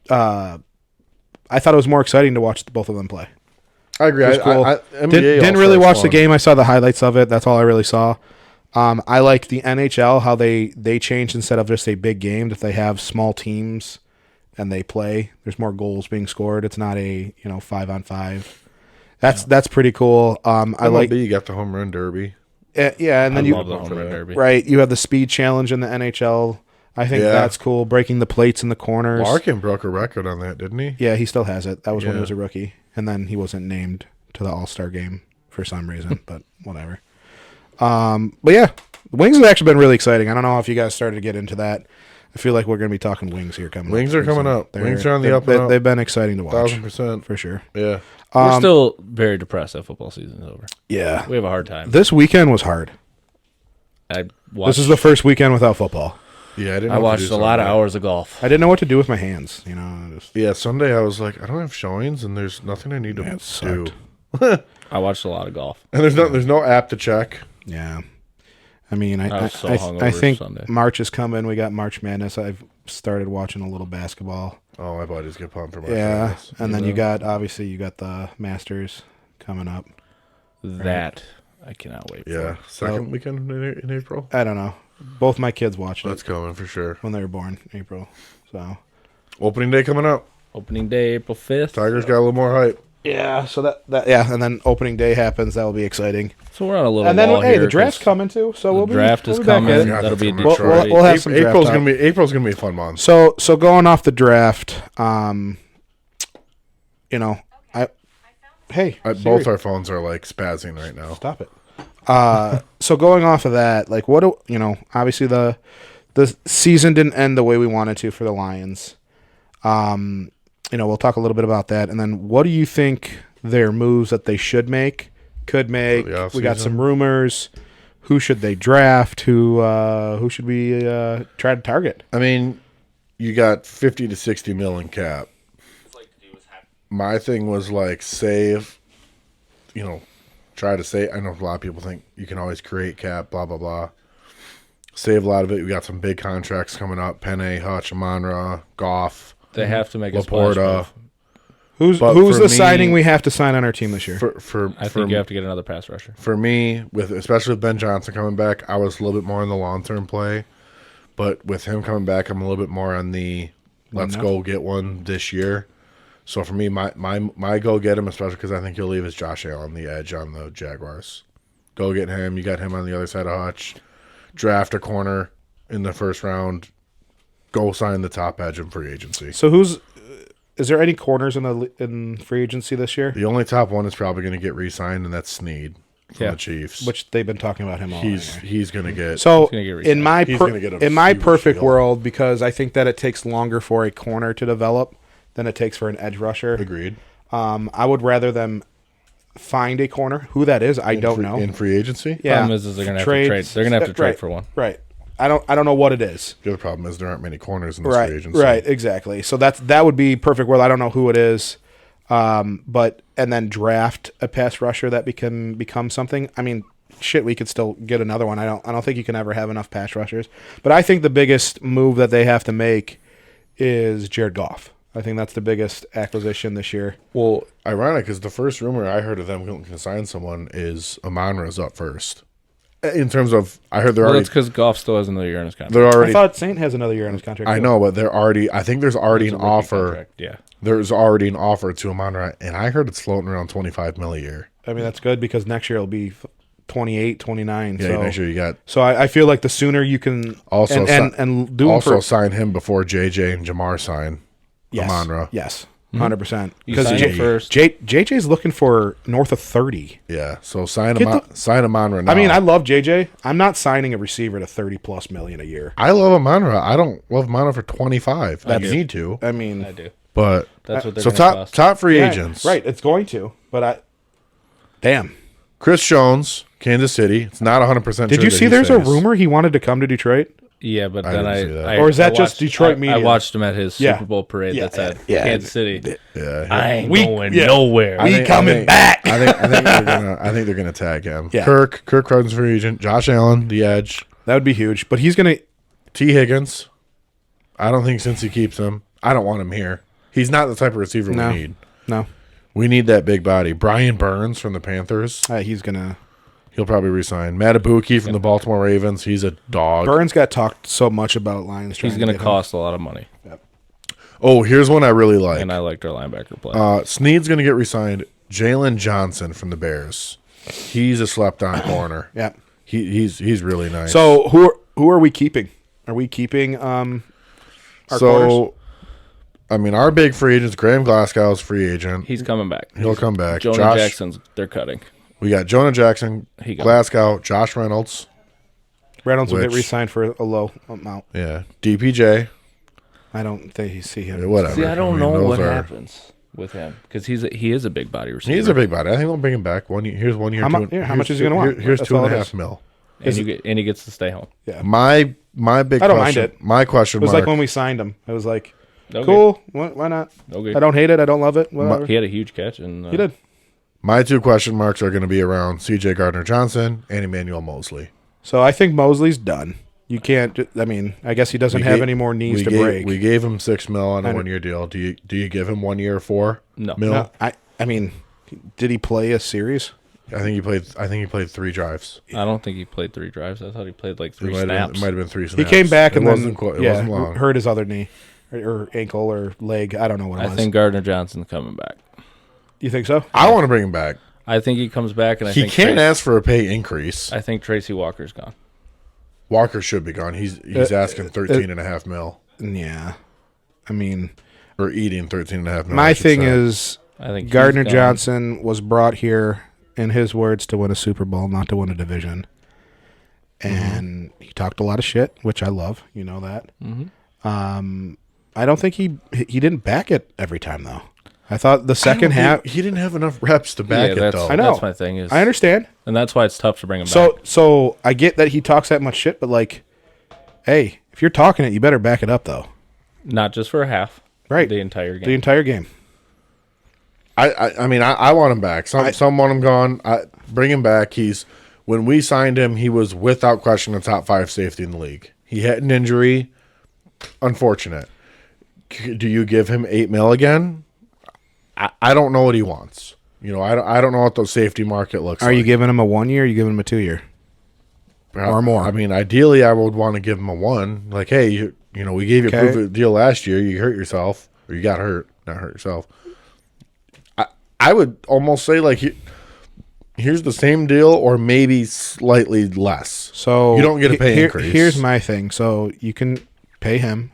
I thought it was more exciting to watch both of them play. I agree. It was cool. NBA Didn't really All-Star's watch the fun. game. I saw the highlights of it. That's all I really saw. I like the NHL, how they changed instead of just a big game, that they have small teams and they play. There's more goals being scored. It's not a 5-on-5. That's pretty cool. I like you got the home run derby. yeah, and then I you love the home run derby. right. You have the speed challenge in the NHL. I think Yeah. that's cool. Breaking the plates in the corners. Larkin broke a record on that, didn't he? Yeah, he still has it. That was when he Yeah. was a rookie, and then he wasn't named to the All-Star game for some reason, but whatever. But yeah, the Wings have actually been really exciting. I don't know if you guys started to get into that. I feel like we're going to be talking Wings here coming. Wings up are coming up. They're- Wings are on the they've- up and up. They've been exciting to watch 1,000%. for sure. Yeah. We're still very depressed that football season's over. Yeah, We have a hard time. this weekend was hard. This is the first weekend without football. Yeah, I didn't. I know what to watched do a lot of Sunday. hours of golf. I didn't know what to do with my hands. I just, Yeah, Sunday I was like, I don't have showings, and there's nothing I need to Yeah, it do. sucked. I watched a lot of golf. And there's no app to check. yeah. I mean, I was so I hungover think Sunday. March is coming. We got March Madness. I've started watching a little basketball. Oh, my buddies get pumped for my Yeah, friends. and then you got the Masters coming up. That I cannot wait Yeah, for. second weekend in April. I don't know. Both my kids watched That's it coming for sure. when they were born, April. So Opening day coming up. Opening day, April 5th. Tigers got a little more hype. yeah, so that yeah, and then opening day happens. That will be exciting. So we're on a little And then lull hey, here the draft's 'cause coming too. So we'll the draft we'll is be back coming. at it. Yeah, That'll be that's We'll- Detroit. we'll have some draft April's talk. gonna be a fun month. So going off the draft, hey, Siri, Both our phones are like spazzing right now. stop it. So going off of that, like obviously the season didn't end the way we wanted to for the Lions. We'll talk a little bit about that, and then what do you think their moves that they should make, could make? For the We got offseason? some rumors. Who should they draft? Who should we try to target? I mean, you got 50 to 60 mil in cap. My thing was like save, try to save. I know a lot of people think you can always create cap, blah, blah, blah. Save a lot of it. We got some big contracts coming up. Penne, Hutch, Amonra, Goff, They have to make a splash Laporta. move. Who's But the for me- signing we have to sign on our team this year? I think you have to get another pass rusher. For me, especially with Ben Johnson coming back, I was a little bit more on the long-term play. But with him coming back, I'm a little bit more on the let's go get one this year. So for me, my go get him, especially because I think he'll leave, is Josh Allen, the edge on the Jaguars. Go get him. You got him on the other side of Hutch. Draft a corner in the first round. Go sign the top edge in free agency. So is there any corners in free agency this year? The only top one is probably going to get re-signed, and that's Snead from Yeah. the Chiefs. Which they've been talking about him all. he's going to get. So gonna get in my He's gonna get a in my huge perfect deal. world, because I think that it takes longer for a corner to develop than it takes for an edge rusher. Agreed. I would rather them find a corner. Who that is, I don't know. In free agency? Yeah, Problem is they're gonna have to trade. They're gonna have to trade right, for one. Right. I don't know what it is. The other problem is there aren't many corners in this free Right. agency. Right. Exactly. So that would be perfect world. I don't know who it is. But then draft a pass rusher that become something. I mean, shit, we could still get another one. I don't think you can ever have enough pass rushers. But I think the biggest move that they have to make is Jared Goff. I think that's the biggest acquisition this year. Well, ironic because the first rumor I heard of them going to sign someone is Amonra's up first. In terms of, I heard they're Well, already. that's because Goff still has another year in his contract. They're I already. thought Saint has another year on his contract. I too. know, but they're already. I think there's already It's an a rookie offer. contract, yeah. There's already an offer to Amonra, and I heard it's floating around 25 mil a year. I mean, that's good because next year it'll be 28, 29. Yeah, so make sure you got. so I feel like the sooner you can Also and do them Also for sign him before JJ and Jamar sign yes, Amonra. Yes, 100%. You Because sign him first. JJ's looking for north of 30. Yeah, so sign him on right now. I mean, I love JJ. I'm not signing a receiver to 30+ million a year. I love Amon-Ra. I don't love Amon-Ra for 25. You need to. I mean, I do. But That's what they're so going to cost. top free agents. Right, it's going to. But damn. Chris Jones, Kansas City. It's not 100% Did sure you that see he there's a stays. rumor he wanted to come to Detroit? Yeah, but I then didn't see that. I Or is that I just watched- Detroit media? I watched him at his Yeah. Super Bowl parade that said yeah. Kansas City. Yeah, I ain't We- going yeah. nowhere. I think- coming back. I think they're gonna tag him. Yeah. Kirk Cousins free agent. Josh Allen, the edge. That would be huge. But he's going to. T. Higgins. I don't think since he keeps him, I don't want him here. He's not the type of receiver No. we need. No. We need that big body. Brian Burns from the Panthers. He's going to. He'll probably resign. Matabuki from the Baltimore Ravens. He's a dog. Burns got talked so much about Lions. He's going to cost a lot of money. Oh, here's one I really like. And I liked our linebacker play. Snead's going to get resigned. Jalen Johnson from the Bears. He's a slept-on corner. Yeah. He's really nice. So who are we keeping? Are we keeping our corners? I mean, our big free agent's Graham Glasgow's free agent. He's coming back. He'll come back. Jonah Jackson's, they're cutting. We got Jonah Jackson, He got Glasgow, Josh Reynolds. Reynolds will get which- re-signed for a low amount. Yeah. DPJ. I don't think you see him. Whatever. See, I don't mean, know those what are- happens with him because he is a big body receiver. He's a big body. I think they'll bring him back. Here's 1 year. How much is he gonna want? Here's That's all it 2.5 is. mil. and he gets to stay home. Yeah. My big I don't question. mind it. My question It was mark. like when we signed him. It was like, Okay. cool. Why not? Okay. I don't hate it. I don't love it. Whatever. He had a huge catch and He did. My 2 question marks are going to be around C.J. Gardner-Johnson and Emmanuel Mosley. So I think Mosley's done. You can't. I mean, I guess he doesn't have any more knees to break. We gave him $6 million on a I know. 1 year deal. Do you give him 1 year $4 No. mil? No, I mean, did he play a series? I think he played 3 drives. I don't think he played 3 drives. I thought he played like 3 It snaps. might have been 3 He snaps. came back and it then it wasn't long. hurt his other knee or ankle or leg. I don't know what it I was. think Gardner Johnson's coming back. You think so? I want to bring him back. I think he comes back, and I He think can't Tracy, ask for a pay increase. I think Tracy Walker's gone. Walker should be gone. He's asking 13.5 mil Yeah. I mean, or eating 13.5 mil. my I should thing say. is I think he's Gardner gone. Johnson was brought here, in his words, to win a Super Bowl, not to win a division. And he talked a lot of shit, which I love. You know that. I don't think he didn't back it every time though. I thought the second half. he didn't have enough reps to back Yeah, it that's, though. I know. That's my thing is, I understand. and that's why it's tough to bring him back. So I get that he talks that much shit, but like, hey, if you're talking it, you better back it up though. Not just for a half, Right. The entire game. The entire game. I mean I want him back. Some want him gone. Bring him back. When we signed him, he was without question a top 5 safety in the league. He had an injury. Unfortunate. Do you give him $8 million again? I don't know what he wants. You know, I don't know what the safety market looks like. Are you giving him a 1 year? Or are you giving him a 2 year? Or more? I mean, ideally, I would want to give him a 1. Like, hey, you know, we gave you a proof of deal last year. You hurt yourself, or you got hurt, not hurt yourself. I would almost say like, here's the same deal, or maybe slightly less. So you don't get a pay increase. Here's my thing. So you can pay him,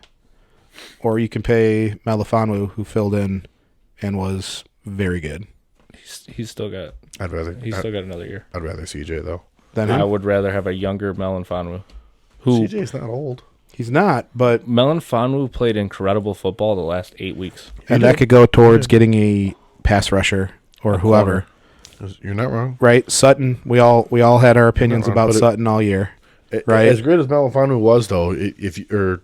or you can pay Melifonwu, who filled in and was very good. He's still got. He's still got another year. I'd rather CJ though. Then I him. would rather have a younger Melifonwu. Who CJ's not old. He's not, but Melifonwu played incredible football the last 8 weeks. and that could go towards getting a pass rusher or whoever. You're not wrong. Right, Sutton. We all had our opinions wrong, about but Sutton all year. Right. As great as Melifonwu was, though, as good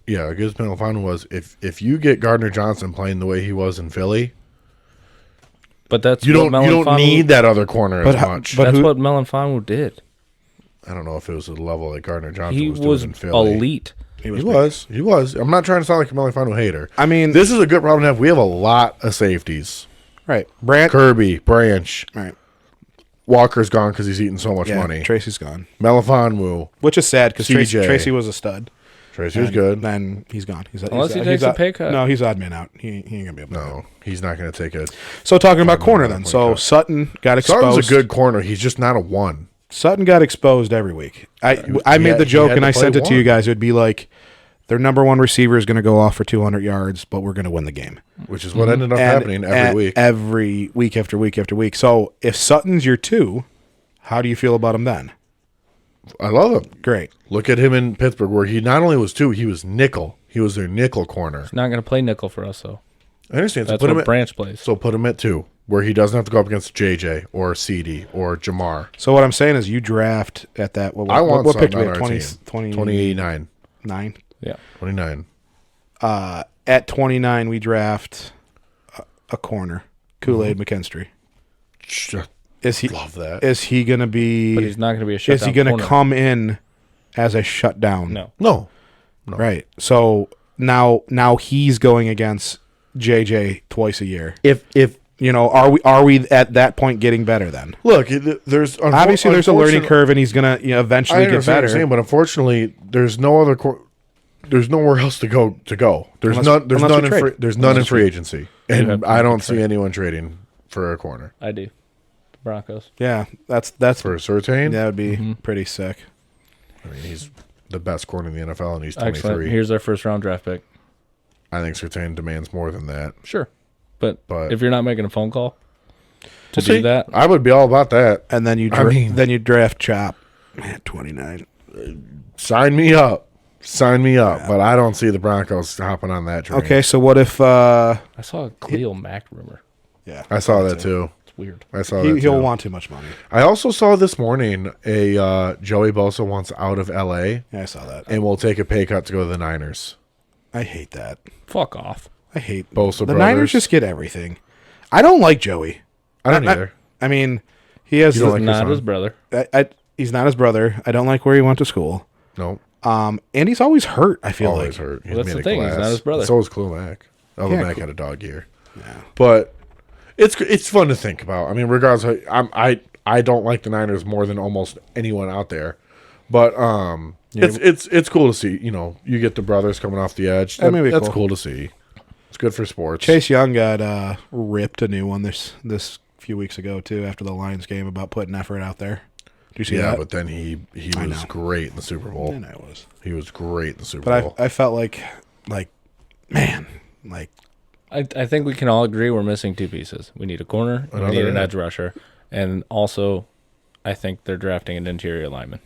as Melifonwu was, if you get Gardner Johnson playing the way he was in Philly, But that's you don't Melifonwu- need that other corner But as how- much. but That's who- what Melifonwu did. I don't know if it was the level that Gardner Johnson He was doing was in Philly. elite. He was. I'm not trying to sound like a Melifonwu hater. I mean, This is a good problem to have. We have a lot of safeties. right. Brant. Kirby, Branch, Right. Walker's gone because he's eating so much Yeah, money. Tracy's gone, Melifonwu, which is sad because CJ. Tracy was a stud. Tracy was good. Then he's gone. Unless he takes a pay cut. No, he's odd man out. He ain't gonna be able to. No, he's not going to take it. So talking about corner then. point So cut. Sutton got exposed. Sutton's a good corner. He's just not a 1. Sutton got exposed every week. I made the he joke had and to I play sent it to you one. guys. It would be like their number one receiver is going to go off for 200 yards, but we're going to win the game. Which is what ended up happening every week. Every week after week after week. So if Sutton's your 2, how do you feel about him then? I love him. Great. Look at him in Pittsburgh, where he not only was 2, he was nickel. He was their nickel corner. He's not going to play nickel for us, though. I understand. That's so put what him Branch plays. So put him at 2, where he doesn't have to go up against JJ or CD or Jamar. So what I'm saying is you draft at that. I want what pick Sutton do we on have? our 20, team. 29. 9? Yeah. 29. At 29, we draft a corner, Kool-Aid McKinstry. Is he? Love that. Is he going to be? But he's not going to be a shutdown Is he going to corner. come in as a shutdown? No. Right. So now he's going against JJ twice a year. If are we at that point getting better then? look, there's Obviously there's a learning curve, and he's gonna eventually I get understand what better. you're saying, but unfortunately, there's no other. There's nowhere else to go. There's Unless we trade. There's none in free agency, and have I don't to see trade. anyone trading for a corner I do. Broncos. Yeah, that's for Surtain. that would be pretty sick. I mean, he's the best corner in the NFL, and he's 23. Excellent. Here's our first round draft pick. I think Surtain demands more than that. Sure. But But- if you're not making a phone call to We'll do see. that, I would be all about that. And then you draft Chop at 29. Sign me up. But I don't see the Broncos hopping on that train. Okay, so what if I saw a Khalil Mack rumor. yeah, I saw that too. It's weird. I saw that he'll too. want too much money. I also saw this morning a Joey Bosa wants out of LA Yeah, I saw that. and will take a pay cut to go to the Niners. I hate that. Fuck off. I hate Bosa the brothers. Niners just get everything. I don't like Joey. I don't either. I mean, he has You don't the- like your Not son? his brother. he's not his brother. I don't like where he went to school. No, And he's always hurt. I feel always like. hurt. He's Well, that's made the of thing, he's glass. not his brother. So is Khalil Mack. Although Yeah, Mack Khalil- had a dog year. Yeah. But it's fun to think about. I mean, regardless, I don't like the Niners more than almost anyone out there. But it's cool to see. You get the brothers coming off the edge. That may be That's cool. cool to see. It's good for sports. Chase Young got ripped a new one this few weeks ago too after the Lions game about putting effort out there. Do you see Yeah, that? but then he I was know. great in the Super Bowl. And I was. He was great in the Super But Bowl. I felt like man, like I think we can all agree we're missing 2 pieces. We need a corner and we need an edge rusher. And also, I think they're drafting an interior lineman.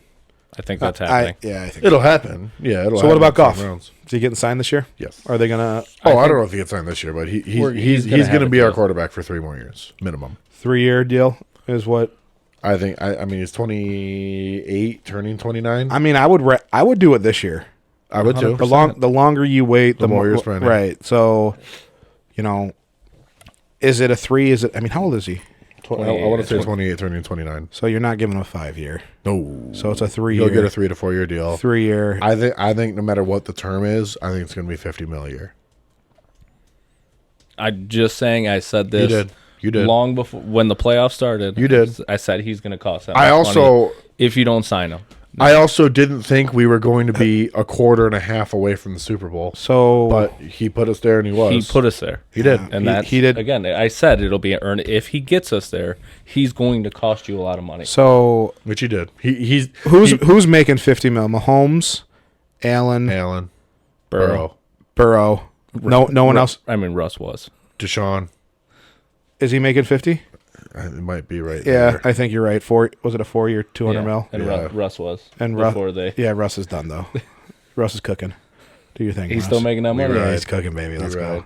I think that's happening. I think It'll happen. Yeah, it'll So happen what about in Goff? some rounds. Is he getting signed this year? Yes. Are they gonna I think- don't know if he gets signed this year, but he's He's going gonna have to a be our deal. quarterback for 3 more years minimum. 3-year deal is what? I think. I mean, he's 28, turning 29. I mean, I would do it this year. I would too. The longer you wait, The more you're more spending. Right. So, is it a 3? Is it? I mean, how old is he? I want to say 28, turning 29. So you're not giving him a 5-year. No. So it's a 3-year. You'll get a 3 to 4 year deal. 3-year. I think no matter what the term is, I think it's going to be $50 million a year. I'm just saying I said this You did. long before when the playoffs started. You did. I said he's going to cost that I much also money if you don't sign him. I also didn't think we were going to be a quarter and a half away from the Super Bowl. So, But he put us there, and he was. He put us there. He did. And He- that's, he did. Again, I said it'll be an earn. If he gets us there, he's going to cost you a lot of money. so Which he did. He's who's making 50 mil? Mahomes, Allen, Allen, Burrow. Burrow. No one else. I mean, Russ was. Deshaun. Is he making 50? It might be right Yeah, there. I think you're right. Was it a 4-year, 200 mil? And Yeah. Russ was. And before they. Yeah, Russ is done though. Russ is cooking. Do your thing. He's Russ. still making that money. Right. Yeah, he's cooking, baby. Let's go.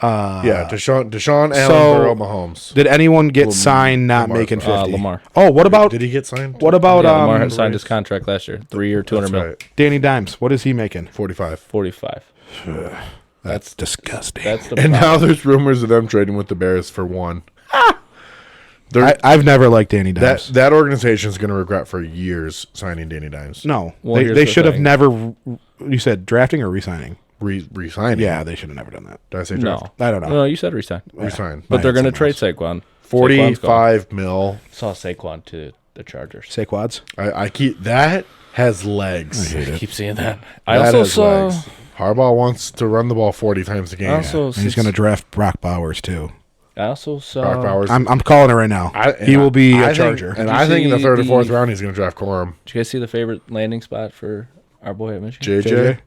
right. Yeah, Deshaun, Allen, so- Burrow, Mahomes. Did anyone get signed not Lamar. making 50? Lamar. Oh, what about Did he get signed? what about Yeah, Lamar had signed his contract last year. 3-year, 200 That's mil. right. Danny Dimes? What is he making? 45. 45. That's disgusting. That's the And problem. now there's rumors of them trading with the Bears for 1. I've never liked Danny Dimes. That organization is going to regret for years signing Danny Dimes. No, Well, they here's they the should have thing. never. You said drafting or resigning? Resigning. Yeah, they should have never done that. Did I say No. draft? I don't know. No, you said resign. Resign. But they're had going to trade something Saquon. Saquon's gone. 45 mil. Saw Saquon to the Chargers. Saquads. I keep that has legs. I keep seeing that. I That also has saw. legs. Harbaugh wants to run the ball 40 times a game. I also And he's going to draft Brock Bowers too. I also saw. Brock Bowers. I'm calling it right now. He will be a Charger. And Did you I think in the see third or fourth the- round he's going to draft Corum. Did you guys see the favorite landing spot for our boy at Michigan? JJ.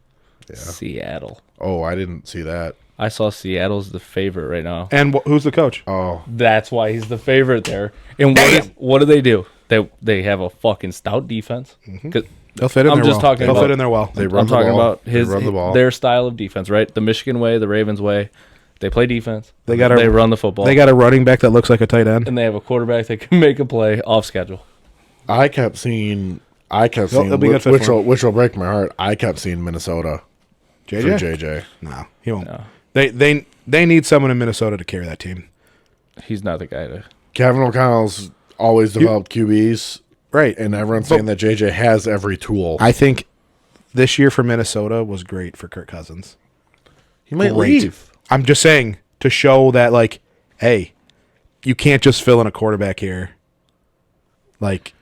Seattle. Oh, I didn't see that. I saw Seattle's the favorite right now. And who's the coach? Oh, That's why he's the favorite there. And what do they do? They have a fucking stout defense. They'll fit in I'm there just well. talking They'll about- fit in there well. they run I'm the talking ball. about They run the ball. their style of defense, right? The Michigan way, the Ravens way. They play defense. They run the football. They got a running back that looks like a tight end. and they have a quarterback that can make a play off schedule. I kept seeing, They'll be good fit for him. which will break my heart. I kept seeing Minnesota for JJ? JJ. No, he won't. No. They need someone in Minnesota to carry that team. He's not the guy to. Kevin O'Connell's always developed QBs, Right. and everyone's saying that JJ has every tool. I think this year for Minnesota was great for Kirk Cousins. He might Great. leave. I'm just saying to show that, like, hey, you can't just fill in a quarterback here. Like,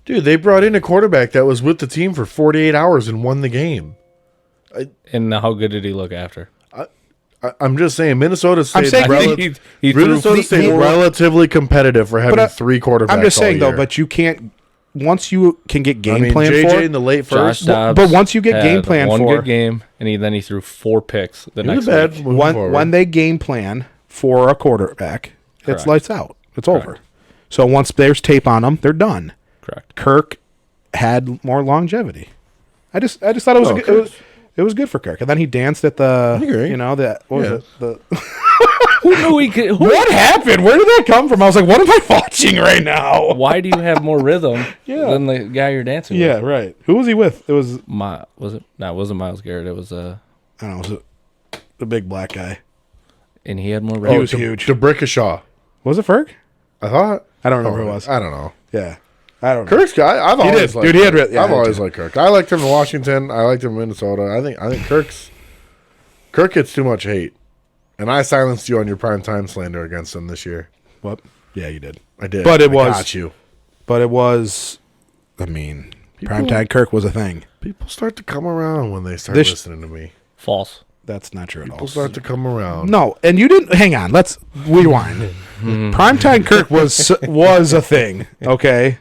Dude, they brought in a quarterback that was with the team for 48 hours and won the game. And how good did he look after? I'm just saying, Minnesota stayed, saying he threw Minnesota stayed relatively competitive for having three quarterbacks. I'm just saying all though, year. but you can't. Once you can get game plan JJ for in the late Josh first. Dobbs but once you get had game plan one for- good game, and then he threw 4 picks the He next was bad. week. moving forward. when they game plan for a quarterback, it's Correct. lights out. It's Correct. over. So once there's tape on them, they're done. Correct. Kirk had more longevity. I just thought it was, it was good for Kirk. And then he danced at the agree. what was Yeah. it? The Who knew he could? what happened? Where did that come from? I was like, what am I watching right now? Why do you have more rhythm Yeah. than the guy you're dancing Yeah, with? right. Who was he with? It was Was it? No, it wasn't Myles Garrett. It was I don't know, was it the big black guy? and he had more He rhythm. was huge. DeBrickashaw. Was it Ferg? I thought. I don't remember who it was. I don't know. Yeah. I don't know. Kirk's guy. I've He always did. liked Dude, he had Kirk. yeah, I've I always did. liked Kirk. I liked him in Washington. I liked him in Minnesota. I think Kirk gets too much hate, and I silenced you on your prime time slander against him this year. What? Yeah, you did. I did. But it I was- got you. But it was, I mean, primetime Kirk was a thing. People start to come around when they start This- listening to me. False. That's not true at all. People start to come around. No, and you didn't. Hang on. Let's rewind. Primetime Kirk was a thing. Okay,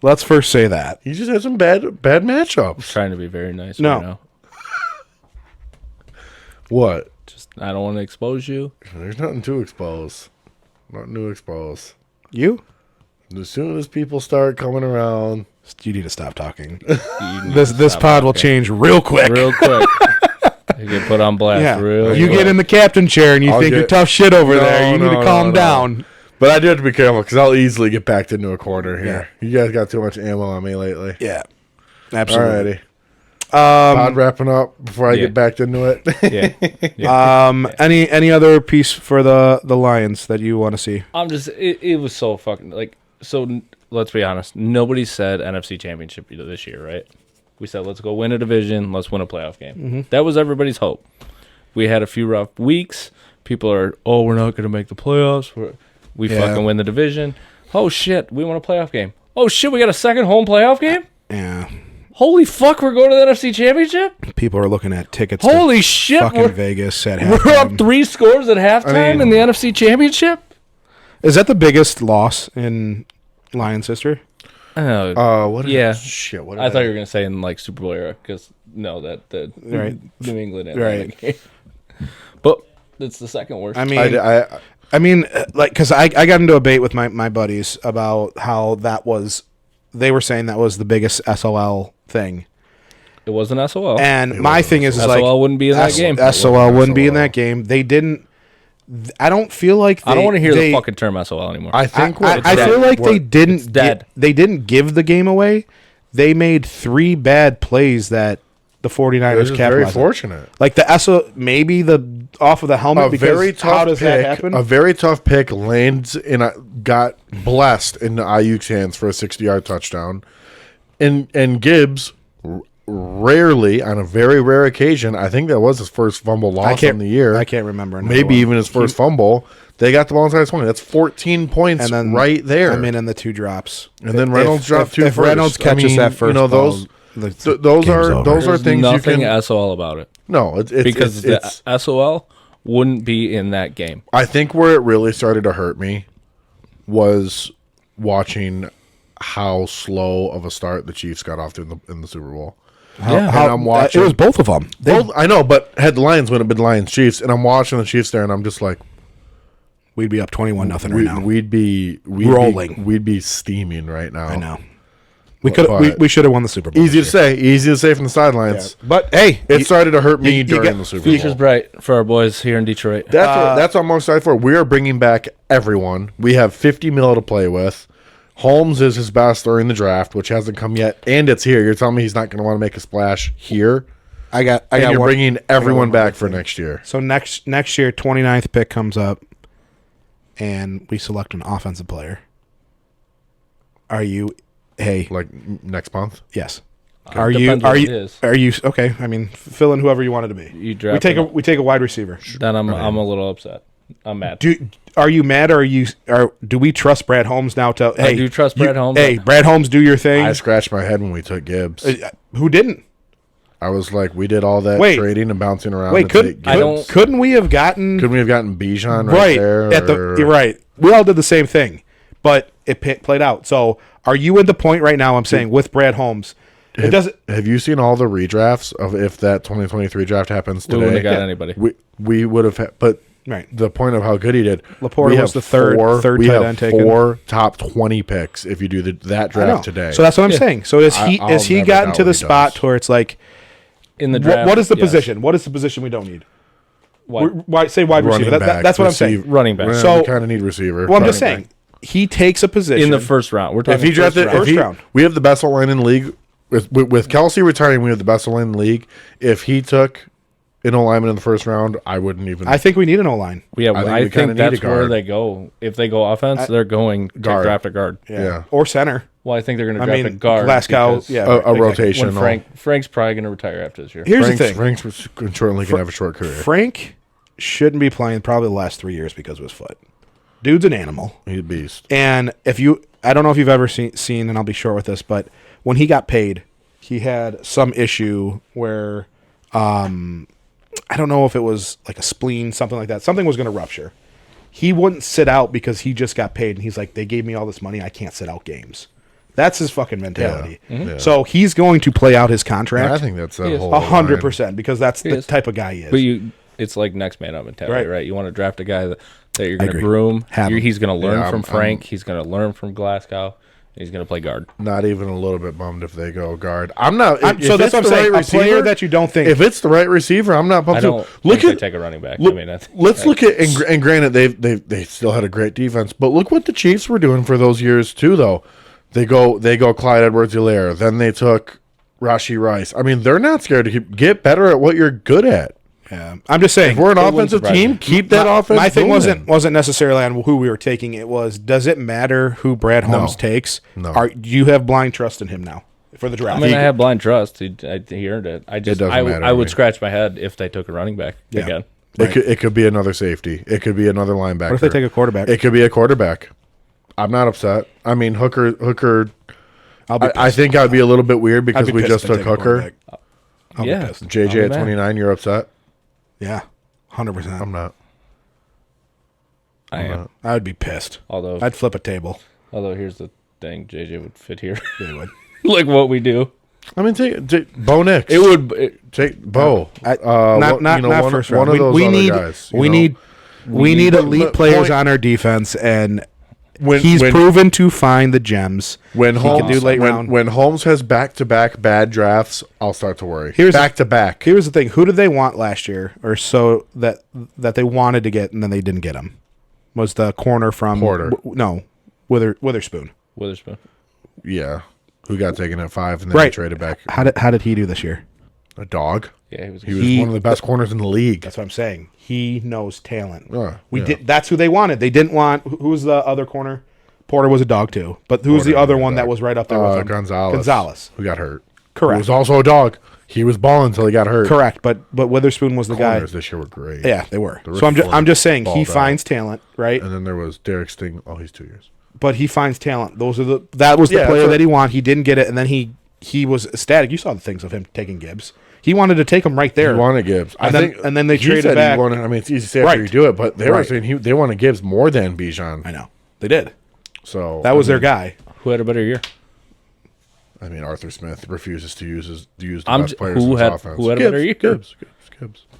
let's first say that. He just had some bad matchups. Trying to be very nice. No. Right now. What? Just I don't want to expose you. There's nothing to expose. Nothing to expose. You? As soon as people start coming around, You need to stop talking. You need This to this stop pod will talking. change real quick. real quick. You get put on blast Yeah. real You quick. get in the captain chair and you I'll think you're get- tough shit over No, there. You need no, to calm no. down. but I do have to be careful because I'll easily get backed into a corner here. You guys got too much ammo on me lately. Yeah, absolutely. Alrighty. Pod wrapping up before I Yeah. get backed into it. Yeah. Any other piece for the Lions that you want to see? I'm just it was so fucking like so. Let's be honest. Nobody said NFC Championship this year, right? We said let's go win a division, let's win a playoff game. That was everybody's hope. We had a few rough weeks. People are, we're not going to make the playoffs. We Yeah. fucking win the division. Oh shit, we won a playoff game. Oh shit, we got a second home playoff game. Yeah, Holy fuck, we're going to the NFC Championship. people are looking at tickets. Holy to shit, fucking Vegas at we're up halftime. 3 scores at halftime mean- in the NFC Championship. Is that the biggest loss in Lions history? What? Yeah. Shit. What? I thought you were gonna say in like Super Bowl era because no, that the Right. New England had Right. that game. But it's the second worst. I mean, I like, because I got into a debate with my buddies about how that was. They were saying that was the biggest SOL thing, it wasn't SOL. and my thing is SOL like wouldn't be in that game. SOL wouldn't be in SOL. that game. They didn't. I don't feel like I don't want to hear they, the fucking term SOL anymore. I think I what feel like they didn't. It's dead. They didn't give the game away. They made 3 bad plays that the 49ers was very capitalized on. fortunate. Like the SO, maybe the off of the helmet A because very tough how does that pick. happen? A very tough pick lands got blessed into Ayuk's hands for a 60-yard touchdown, and Gibbs rarely, on a very rare occasion, I think that was his first fumble loss in the year. I can't remember. another Maybe one. even his first fumble. They got the ball inside his 20. That's 14 points And then right there. I mean, and the 2 drops. And then Reynolds dropped 2 If first. Reynolds I catches mean, that first, you know, ball, the those game's are over. those are There's things you nothing can. SOL about it No, it's because it's, the SOL wouldn't be in that game. I think where it really started to hurt me was watching how slow of a start the Chiefs got off to in the Super Bowl. Yeah. how I'm watching. it was both of them. I know, but had the Lions win, it been Lions Chiefs, and I'm watching the Chiefs there, and I'm just like, We'd be up 21-0 right now. we'd be rolling. we'd be steaming right now. I know. We could. We should have won the Super Bowl. Easy to say from the sidelines. Yeah. But hey, It started to hurt me during get the Super Future's Bowl. bright for our boys here in Detroit. That's what I'm most excited for. We are bringing back everyone. We have $50 million to play with. Holmes is his best during the draft, which hasn't come yet, and it's here. You're telling me he's not going to want to make a splash here? I got. You're bringing everyone one back more for thing. next year. So next year, 29th pick comes up, and we select an offensive player. Are you? Hey, Like next month? yes. Depends what it is. Are you okay? I mean, fill in whoever you want it to be. You draft we take a wide receiver. Then I'm a little upset. I'm mad. Are you mad, or do we trust Brad Holmes now? I do trust Brad Holmes. Hey, Brad Holmes, do your thing. I scratched my head when we took Gibbs. Who didn't? I was like, we did all that Wait. trading and bouncing around. Wait, to take Gibbs. couldn't we have gotten Couldn't we have gotten Bijan right there? You're right. We all did the same thing, but it played out. So, are you at the point right now? I'm saying with Brad Holmes, it doesn't. Have you seen all the redrafts of if that 2023 draft happens We wouldn't today? have got anybody. We would have, but Right. the point of how good he did. Laporte we was have the third We tight have end taken. 4 top 20 picks if you do that I know. draft today. So that's what I'm saying. So has he I'll never gotten doubt to the what he spot does. where it's like, In the draft, what is the yes. position? What is the position we don't need? What? Say wide Running receiver. back, That's what I'm saying. receiver. Running back. Well, So- we kind of need receiver. Well, I'm just Running saying he takes a position In the first round. We're back. talking If he drafted, first round. we have the best line in the league. With Kelsey retiring, we have the best line in the league. If he took an O-lineman in the first round, I wouldn't even. I think we need an O line. Yeah, I think I we kinda think need a that's where guard. they go. If they go offense, they're going to Guard. draft a guard. Yeah. Or center. Well, I think they're going to I draft mean, a guard. Glasgow. because Yeah, a exactly. rotation. When Frank's probably going to retire after this year. Here's the thing. Frank's shortly going to have a short career. Frank shouldn't be playing probably the last 3 years because of his foot. Dude's an animal. He's a beast. And I don't know if you've ever seen, and I'll be short with this, but when he got paid, he had some issue where, I don't know if it was like a spleen, something like that. Something was going to rupture. He wouldn't sit out because he just got paid, and he's like, they gave me all this money, I can't sit out games. That's his fucking mentality. Yeah. Mhm. Yeah. So he's going to play out his contract. I think that's a is. whole 100% because that's the is. type of guy he is. But it's like next man up mentality, Right. right? You want to draft a guy that you're going to agree. groom. Have him. He's going to learn Yeah, from I'm- Frank. He's going to learn from Glasgow. And he's going to play guard. Not even a little bit bummed if they go guard. I'm not. So that's what I'm saying. A player that you don't think. If it's the right receiver, I'm not bummed. I don't Look think at they take a running back. look, I mean, let's look at and granted they still had a great defense, but look what the Chiefs were doing for those years too. Though they go Clyde Edwards-Helaire, then they took Rashee Rice. I mean, they're not scared to get better at what you're good at. Yeah, I'm just saying. If we're an wouldn't offensive surprise team, me. keep that offense. My thing moving. wasn't necessarily on who we were taking. It was, does it matter who Brad Holmes takes? No. Do you have blind trust in him now for the draft? I mean, I have blind trust. He earned it. I just, doesn't matter I to would me. scratch my head if they took a running back Yeah. again. It could be another safety. It could be another linebacker. What if they take a quarterback? It could be a quarterback. I'm not upset. I mean, Hooker. I'll be pissed. I think I'd be a little bit weird I'd because be we pissed just if they took take a Hooker. quarterback. I'll be Yeah. pissed. I'll JJ be at mad. 29. You're upset. Yeah, 100%. I'm not. I am. I would be pissed. Although I'd flip a table. here's the thing, JJ would fit here. Yeah, would. Like what we do. I mean, take Bo Nix. It would. take Bo. Not one, first one round. of those we other need guys. we need elite but players point- on our defense, and When he's when, proven to find the gems. when he Holmes can do late when, round. when Holmes has back-to-back bad drafts, I'll start to worry. Here's the- back-to-back. Here's the thing: who did they want last year, or so that they wanted to get, and then they didn't get him? Was the corner from Porter. Witherspoon? Witherspoon. Yeah, who got taken at 5 and then Right. traded back. How did he do this year? A dog. Yeah, he was. He was He- one of the best corners in the league. That's what I'm saying. He knows talent. Yeah. That's who they wanted. They didn't want. Who was the other corner? Porter was a dog too. But who was the Porter other was a one that dog. was right up there with him? Gonzalez. Who got hurt. Correct. He was also a dog. He was balling until he got hurt. Correct. But Witherspoon was the Corners guy. this year were great. Yeah, they were. The So I'm just saying he balled out. finds talent, right? And then there was Derek Sting. Oh, he's 2 years. But he finds talent. That was the Yeah, player that's that he wanted. He didn't get it, and then he was ecstatic. You saw the things of him taking Gibbs. He wanted to take him right there. He wanted Gibbs. And then they he traded said he back. wanted, I mean, it's easy to say after Right. you do it, but they were Right. saying they wanted Gibbs more than Bijan. I know they did. So That was their guy. Who had a better year? I mean, Arthur Smith refuses to use the best players who in his had offense. who had a better year? Gibbs.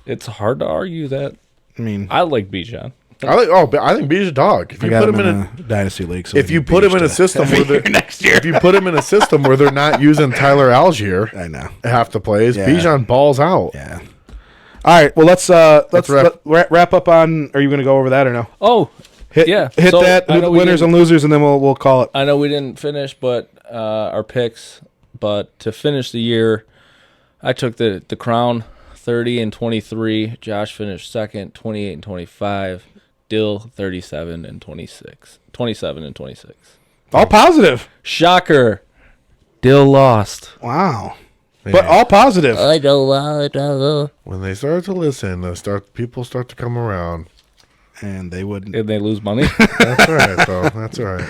It's hard to argue that. I mean, I like Bijan. I think Beach a dog. If I you got put him him in in a dynasty league. So if you put him in a system where they're next year, if you put him in a system where they're not using Tyler Algier I know. half the plays, Yeah. Bijan balls out. Yeah. All right. Well, let's wrap up on. Are you going to go over that or no? Oh, Hit So, that. I know we Winners didn't- and losers, and then we'll call it. I know we didn't finish, but our picks. But to finish the year, I took the crown 30-23. Josh finished second, 28-25. Dill 37-26. 27-26. All positive. Shocker. Dill lost. Wow. But all positive. I know. When they start to listen, people start to come around. And they wouldn't. Did they lose money? That's all right, though. That's all right.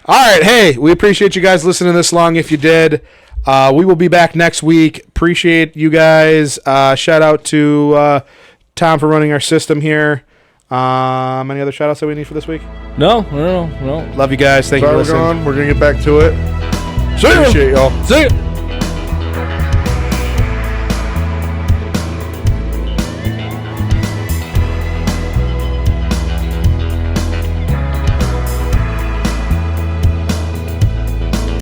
All right. Hey, we appreciate you guys listening this long. If you did, we will be back next week. Appreciate you guys. Shout out to Tom for running our system here. Any other shout outs that we need for this week? No. Love you guys. Thank you for Sorry, listening. we're going to get back to it. See ya. Appreciate y'all. See ya.